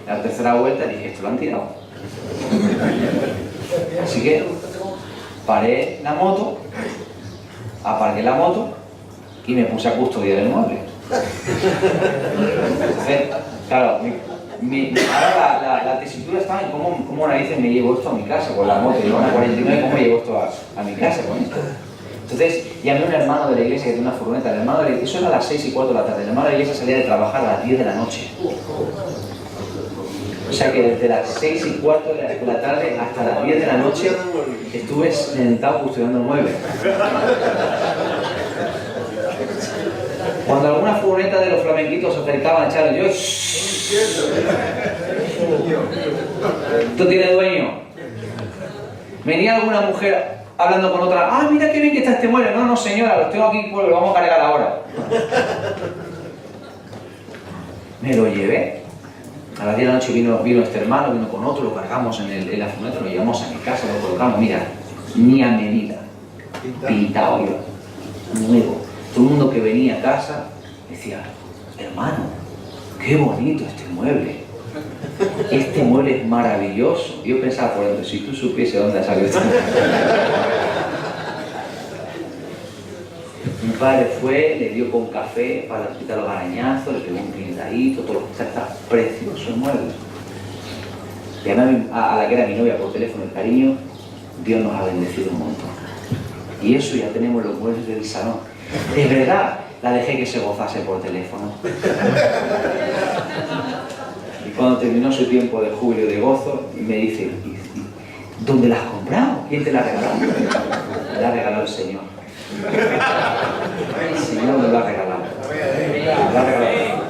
La tercera vuelta dije, esto lo han tirado. Así que paré la moto, aparqué la moto y me puse a custodiar el mueble. Entonces, claro, ahora la tesitura está en cómo narices me llevo esto a mi casa con la moto. Llevo una 49, ¿cómo me llevo esto a mi casa con esto? Entonces llamé a un hermano de la iglesia que tiene una furgoneta. El hermano de la iglesia, eso era a las 6:15 de la tarde. El hermano de la iglesia salía de trabajar a las 10 de la noche. O sea que desde las 6:15 de la tarde hasta las 10 de la noche estuve sentado custodiando el mueble. Cuando alguna furgoneta de los flamenquitos se acercaban a echarle, yo... ¿Esto tiene dueño? Venía alguna mujer hablando con otra, ah, mira qué bien que está este mueble. No, señora, los tengo aquí, pues lo vamos a cargar ahora. Me lo llevé. A las 10 de la noche vino este hermano, vino con otro, lo cargamos en la furgoneta, lo llevamos a mi casa, lo colocamos, mira, ni a medida, pintado yo, nuevo. Todo el mundo que venía a casa decía, hermano, qué bonito este mueble. Este mueble es maravilloso. Yo pensaba por dentro, si tú supiese dónde ha salido este mueble. Mi padre fue, le dio con café para quitar los arañazos, le pegó un pintadito, todo lo que está precioso el mueble. Llamé a la que era mi novia por teléfono, el cariño, Dios nos ha bendecido un montón. Y eso ya tenemos los muebles del salón. De verdad, la dejé que se gozase por teléfono. Y cuando terminó su tiempo de júbilo y de gozo, me dice, ¿dónde la has comprado? ¿Quién te la ha regalado? Me la ha regalado el Señor. El Señor me lo ha regalado. Me lo ha regalado.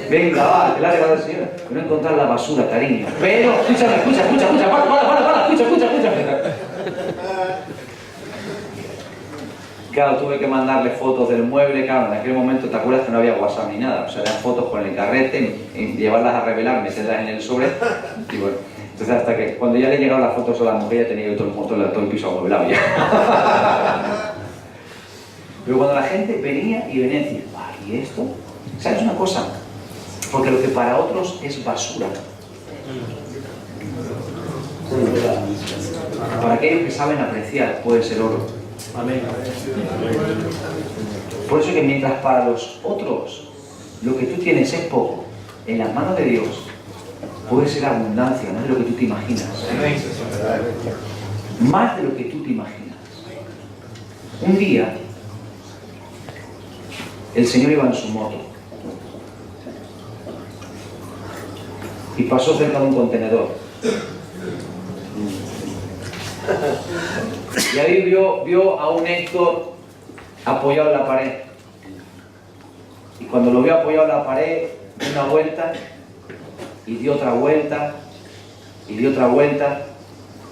Venga, va, te la ha regalado el Señor. No encontrar la basura, cariño. Pero, escucha, para, escucha. Claro, tuve que mandarle fotos del mueble, claro, en aquel momento te acuerdas que no había WhatsApp ni nada, o sea, eran fotos con el carrete, llevarlas a revelar, meterlas en el sobre, y bueno, entonces hasta que cuando ya le llegaron las fotos a la mujer ya tenía yo todo el piso amueblado ya. Pero cuando la gente venía y decir, ¿y esto? ¿Sabes una cosa? Porque lo que para otros es basura, para aquellos que saben apreciar puede ser oro. Amén. Por eso que mientras para los otros lo que tú tienes es poco, en las manos de Dios puede ser abundancia, más de lo que tú te imaginas. Más de lo que tú te imaginas. Un día, el Señor iba en su moto y pasó cerca de un contenedor. Y ahí vio a un Héctor apoyado en la pared. Y cuando lo vio apoyado en la pared, dio una vuelta, y dio otra vuelta, y dio otra vuelta,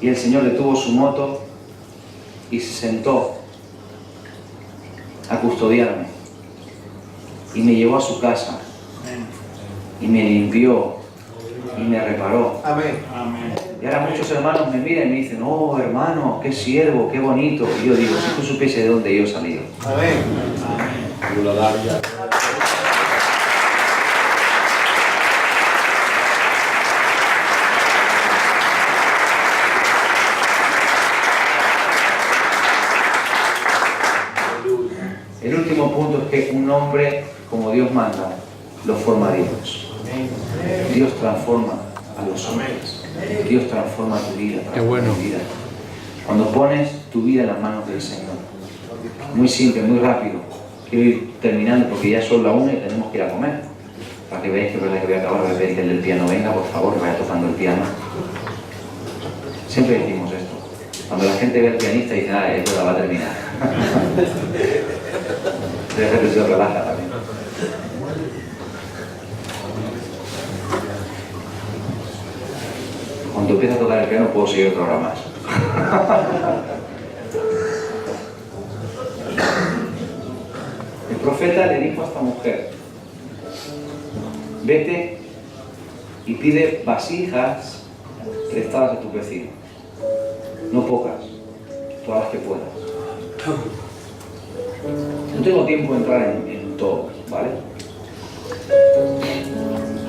y el Señor detuvo su moto y se sentó a custodiarme. Y me llevó a su casa, y me limpió, y me reparó. Amén. Y ahora muchos hermanos me miran y me dicen, oh hermano, qué siervo, qué bonito. Y yo digo, si tú supiese de dónde yo he salido. Amén. El último punto es que un hombre, como Dios manda, lo forma Dios. Dios transforma a los hombres. Dios transforma tu vida. Qué bueno. Tu vida. Cuando pones tu vida en las manos del Señor. Muy simple, muy rápido. Quiero ir terminando porque ya son la 1 y tenemos que ir a comer. Para que veáis que es verdad que voy a acabar. Voy a pedir que el del piano venga, por favor, que vaya tocando el piano. Siempre decimos esto. Cuando la gente ve al pianista dice, ah, esto la va a terminar. Deja que se relaja también. Cuando empieza a tocar el piano puedo seguir otra hora más. El profeta le dijo a esta mujer, vete y pide vasijas prestadas a tu vecino. No pocas, todas las que puedas. No tengo tiempo de entrar en todo, ¿vale?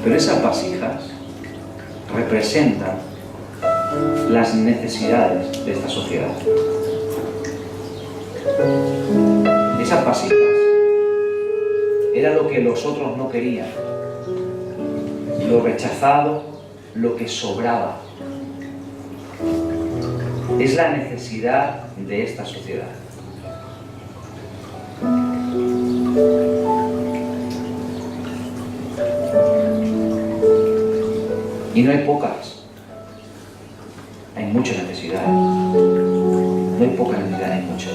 Pero esas vasijas representan las necesidades de esta sociedad. Esas vasijas era lo que los otros no querían, lo rechazado, lo que sobraba. Es la necesidad de esta sociedad. Y no hay pocas, hay mucha necesidad. No hay poca necesidad, hay mucha.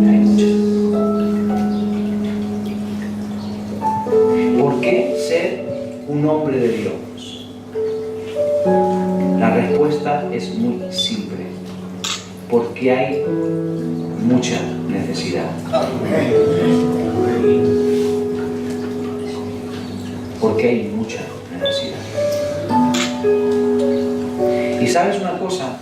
Hay mucha. ¿Por qué ser un hombre de Dios? La respuesta es muy simple. Porque hay mucha necesidad. Porque hay mucha necesidad. Y sabes una cosa,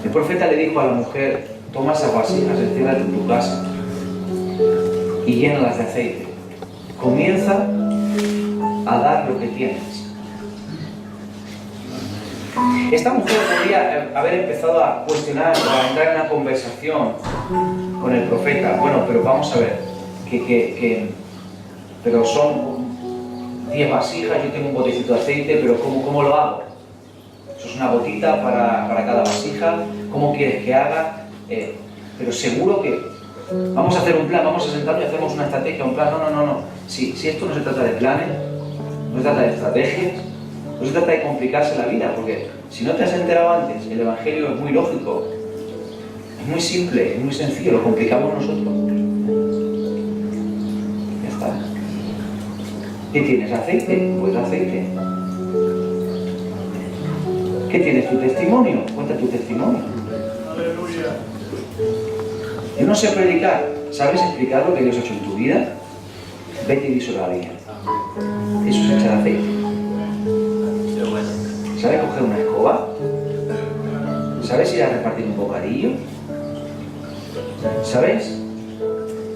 el profeta le dijo a la mujer, toma esas vasijas, enciérrate en tu casa y llénalas de aceite. Comienza a dar lo que tienes. Esta mujer podría haber empezado a cuestionar o a entrar en una conversación con el profeta. Bueno, pero vamos a ver, pero son 10 vasijas, yo tengo un botecito de aceite, pero ¿cómo lo hago? Eso es una gotita para cada vasija, ¿cómo quieres que haga? Pero seguro que vamos a hacer un plan, vamos a sentarnos y hacemos una estrategia, un plan. No. Si esto no se trata de planes, no se trata de estrategias, no se trata de complicarse la vida, porque si no te has enterado antes, el Evangelio es muy lógico, es muy simple, es muy sencillo, lo complicamos nosotros. Ya está. ¿Qué tienes? ¿Aceite? Pues aceite. ¿Qué tienes? ¿Tu testimonio? Cuenta tu testimonio. Aleluya. Yo no sé predicar. ¿Sabes explicar lo que Dios ha hecho en tu vida? Vete y díselo a alguien. Eso es echar aceite. ¿Sabes coger una escoba? ¿Sabes ir a repartir un bocadillo? ¿Sabes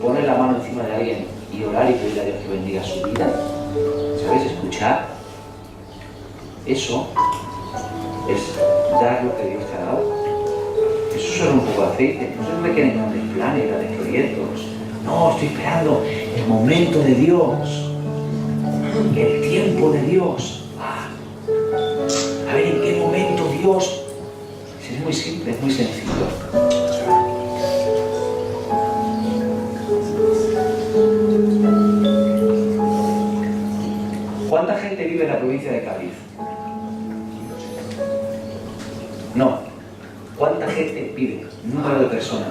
poner la mano encima de alguien y orar y pedirle a Dios que bendiga su vida? ¿Sabes escuchar? Eso es dar lo que Dios te ha dado. Eso es solo un poco de aceite. No se requieren grandes planes, grandes proyectos. No, estoy esperando el momento de Dios, el tiempo de Dios. A ver en qué momento Dios. Es muy simple, es muy sencillo. ¿Cuánta gente vive en la provincia de Cádiz? No. ¿Cuánta gente vive? Número de personas.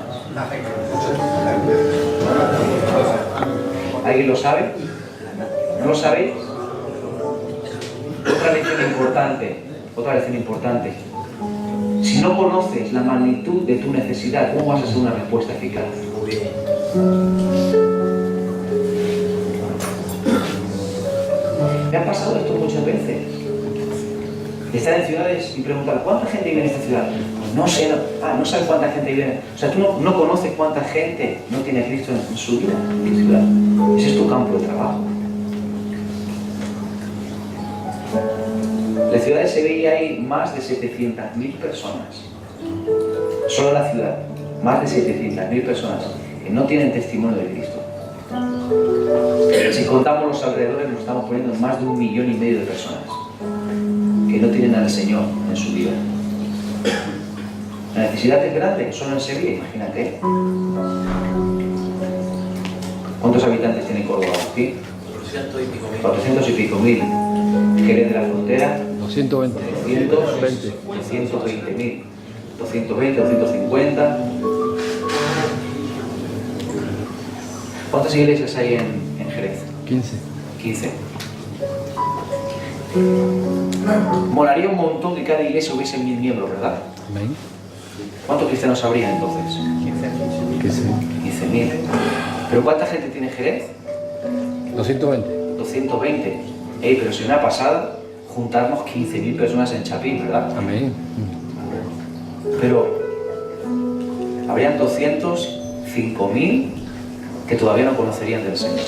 ¿Alguien lo sabe? ¿No lo sabéis? Otra lección importante. Si no conoces la magnitud de tu necesidad, ¿cómo vas a hacer una respuesta eficaz? pasado esto muchas veces. Estar en ciudades y preguntar, ¿cuánta gente vive en esta ciudad? Pues no sé, no sabes cuánta gente vive. O sea, tú no conoces cuánta gente no tiene a Cristo en su vida, en tu ciudad. Ese es tu campo de trabajo. En las ciudades de Sevilla hay más de 700.000 personas. Solo en la ciudad, más de 700.000 personas que no tienen testimonio de Cristo. Si contamos los alrededores, nos estamos poniendo en más de 1,5 millones de personas que no tienen al Señor en su vida. La necesidad es grande, solo en Sevilla, imagínate. ¿Cuántos habitantes tiene Córdoba aquí? 400 y pico mil. Jerez de la Frontera, 220. 220.000. 220, 250. ¿Cuántas iglesias hay en Jerez? 15. 15. Molaría un montón que cada iglesia hubiese 1.000 miembros, ¿verdad? Amén. ¿Cuántos cristianos habría entonces? 15.000. ¿Pero cuánta gente tiene Jerez? 220. 220. Pero si una pasada juntarnos 15.000 personas en Chapín, ¿verdad? Amén. Pero habrían 205.000 que todavía no conocerían del Señor.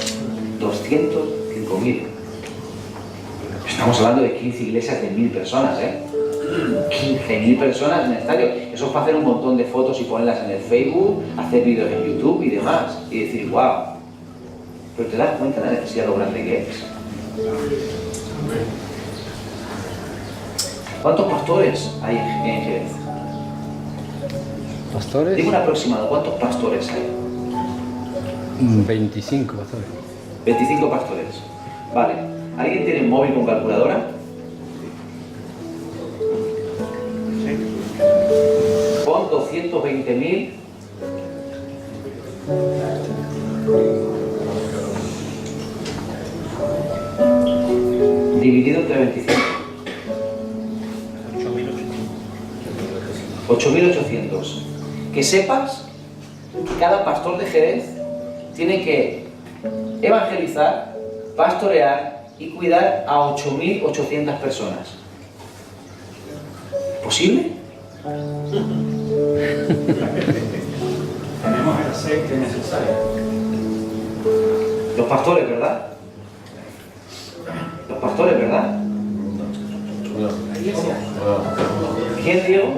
205.000. Estamos hablando de 15 iglesias de 1.000 personas, 15.000 personas en el estadio. Eso es para hacer un montón de fotos y ponerlas en el Facebook, hacer vídeos en YouTube y demás. Y decir, wow. Pero te das cuenta de la necesidad de lo grande que es. ¿Cuántos pastores hay en Jerez? ¿Pastores? Digo un aproximado, ¿cuántos pastores hay? 25 pastores. 25 pastores. Vale. ¿Alguien tiene un móvil con calculadora? Pon 220.000 dividido entre 25. 8.800. Que sepas que cada pastor de Jerez tiene que evangelizar, pastorear y cuidar a 8.800 personas. ¿Posible? Tenemos el aceite necesario. Los pastores, ¿verdad? Los pastores, ¿verdad? ¿Quién, Diego?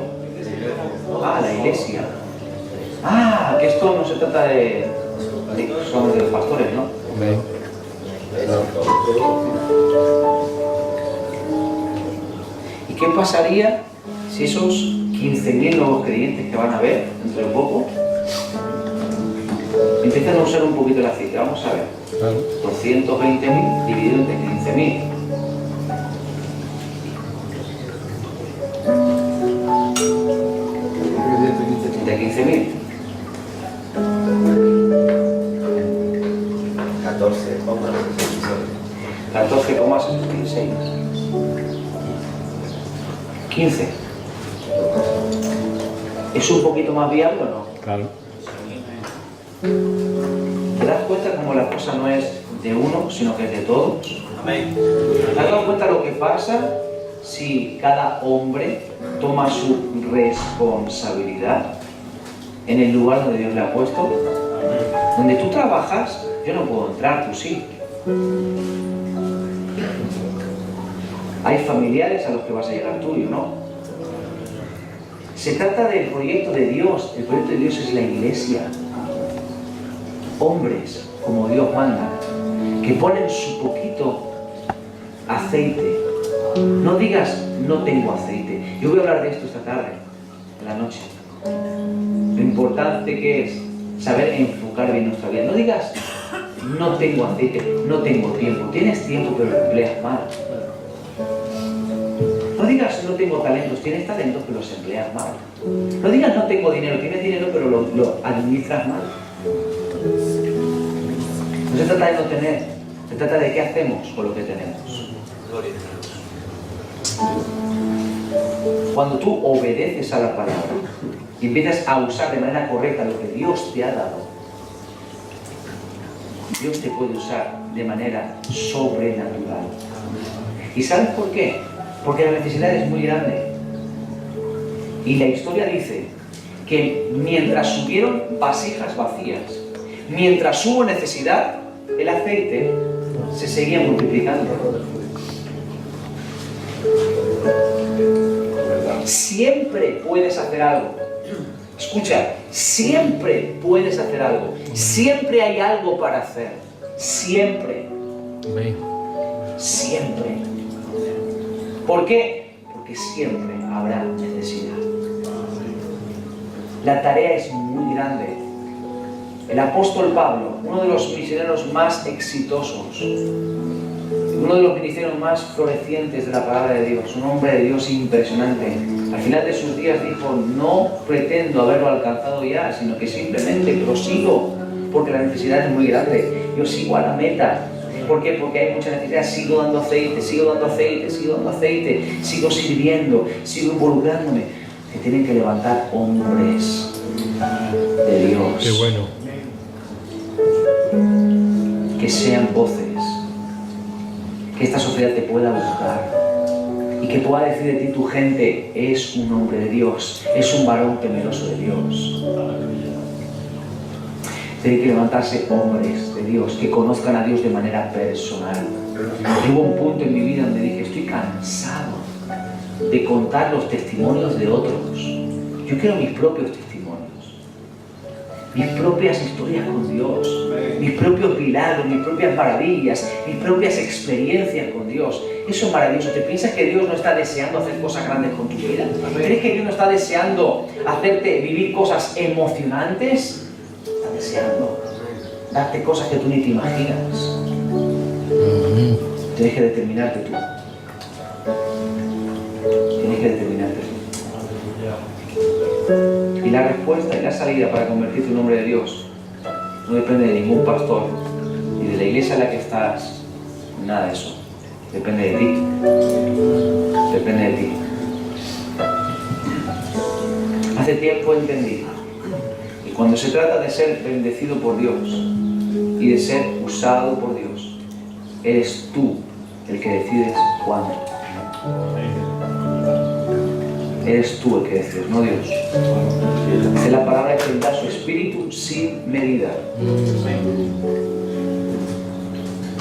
La iglesia. Que esto no se trata de solamente de los pastores, ¿no? Amén. ¿Y qué pasaría si esos 15.000 nuevos creyentes que van a ver dentro de poco empiezan a usar un poquito la cifra? Vamos a ver. Claro. 220.000 dividido entre 15.000. De 15.000. 14,66. 15. ¿Es un poquito más viable o no? Claro. ¿Te das cuenta cómo la cosa no es de uno, sino que es de todos? Amén. ¿Te has dado cuenta lo que pasa si cada hombre toma su responsabilidad en el lugar donde Dios le ha puesto? Donde tú trabajas, yo no puedo entrar, tú sí. Hay familiares a los que vas a llegar tú, yo no. Se trata del proyecto de Dios. El proyecto de Dios es la iglesia. Hombres, como Dios manda, que ponen su poquito aceite. No digas, no tengo aceite. Yo voy a hablar de esto esta tarde, en la noche. Lo importante que es saber enfocar bien nuestra vida. No digas, no tengo aceite, no tengo tiempo. Tienes tiempo, pero lo empleas mal. No digas, no tengo talentos. Tienes talentos, pero los empleas mal. No digas, no tengo dinero. Tienes dinero, pero lo administras mal. No se trata de no tener, se trata de qué hacemos con lo que tenemos. Cuando tú obedeces a la palabra y empiezas a usar de manera correcta lo que Dios te ha dado, Dios te puede usar de manera sobrenatural. ¿Y sabes por qué? Porque la necesidad es muy grande. Y la historia dice que mientras hubieron vasijas vacías, mientras hubo necesidad, el aceite se seguía multiplicando. Siempre puedes hacer algo. Escucha, siempre puedes hacer algo. Siempre hay algo para hacer. Siempre. Siempre. ¿Por qué? Porque siempre habrá necesidad. La tarea es muy grande. El apóstol Pablo, uno de los misioneros más exitosos, uno de los ministerios más florecientes de la palabra de Dios, un hombre de Dios impresionante, al final de sus días dijo: no pretendo haberlo alcanzado ya, sino que simplemente prosigo, porque la necesidad es muy grande. Yo sigo a la meta. ¿Por qué? Porque hay mucha necesidad. Sigo dando aceite, sigo dando aceite, sigo dando aceite, sigo sirviendo, sigo involucrándome. Se tienen que levantar hombres de Dios. Qué bueno. Que sean voces, que esta sociedad te pueda buscar y que pueda decir de ti tu gente: es un hombre de Dios, es un varón temeroso de Dios. Tienen que levantarse hombres de Dios que conozcan a Dios de manera personal. Hubo un punto en mi vida donde dije: estoy cansado de contar los testimonios de otros. Yo quiero mis propios testimonios, mis propias historias con Dios, mis propios milagros, mis propias maravillas, mis propias experiencias con Dios. Eso es maravilloso. ¿Te piensas que Dios no está deseando hacer cosas grandes con tu vida? ¿Crees que Dios no está deseando hacerte vivir cosas emocionantes? Está deseando darte cosas que tú ni te imaginas. Tienes que determinarte tú. Tienes que determinarte tú. Y la respuesta y la salida para convertirte en un hombre de Dios no depende de ningún pastor, ni de la iglesia en la que estás, nada de eso. Depende de ti. Depende de ti. Hace tiempo entendí que cuando se trata de ser bendecido por Dios y de ser usado por Dios, eres tú el que decides cuándo. Eres tú el que decides, no Dios. Dice la palabra que Él da su espíritu sin medida.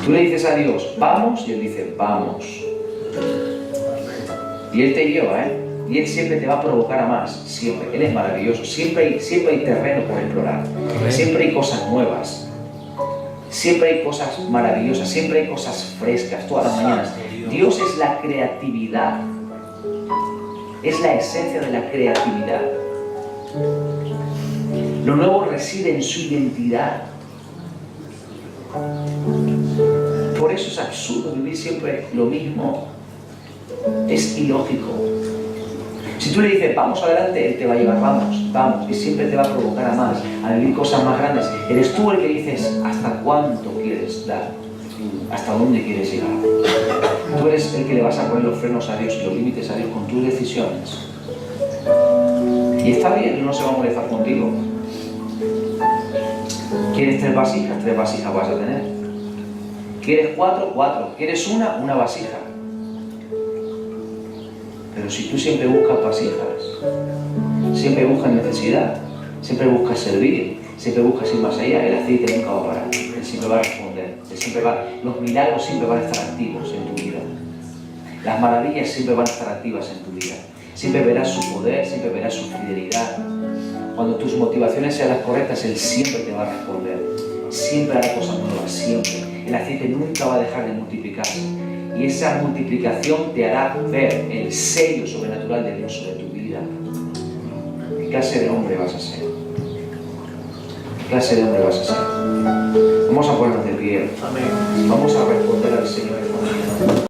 Tú le dices a Dios: vamos, y Él dice: vamos. Y Él te lleva, y Él siempre te va a provocar a más. Siempre. Él es maravilloso. Siempre hay terreno por explorar. Siempre hay cosas nuevas. Siempre hay cosas maravillosas. Siempre hay cosas frescas todas las mañanas. Dios es la creatividad. Es la esencia de la creatividad. Lo nuevo reside en su identidad. Por eso es absurdo vivir siempre lo mismo. Es ilógico. Si tú le dices: vamos adelante, Él te va a llevar: vamos, vamos, y siempre te va a provocar a más, a vivir cosas más grandes. Eres tú el que dices: ¿hasta cuánto quieres dar? ¿Hasta dónde quieres llegar? Tú eres el que le vas a poner los frenos a Dios y los límites a Dios con tus decisiones. Y está bien, no se va a molestar contigo. ¿Quieres 3 vasijas? 3 vasijas vas a tener. ¿Quieres 4? 4. ¿Quieres una vasija? Pero si tú siempre buscas vasijas, siempre buscas necesidad, siempre buscas servir, siempre buscas ir más allá, el aceite nunca va a parar. Él siempre va a responder. Los milagros siempre van a estar activos en tu vida. Las maravillas siempre van a estar activas en tu vida. Siempre verás su poder, siempre verás su fidelidad. Cuando tus motivaciones sean las correctas, Él siempre te va a responder. Siempre hará cosas nuevas, siempre. El aceite nunca va a dejar de multiplicarse. Y esa multiplicación te hará ver el sello sobrenatural de Dios sobre tu vida. ¿Qué clase de hombre vas a ser? ¿Qué clase de hombre vas a ser? Vamos a ponernos de pie. Vamos a responder al Señor.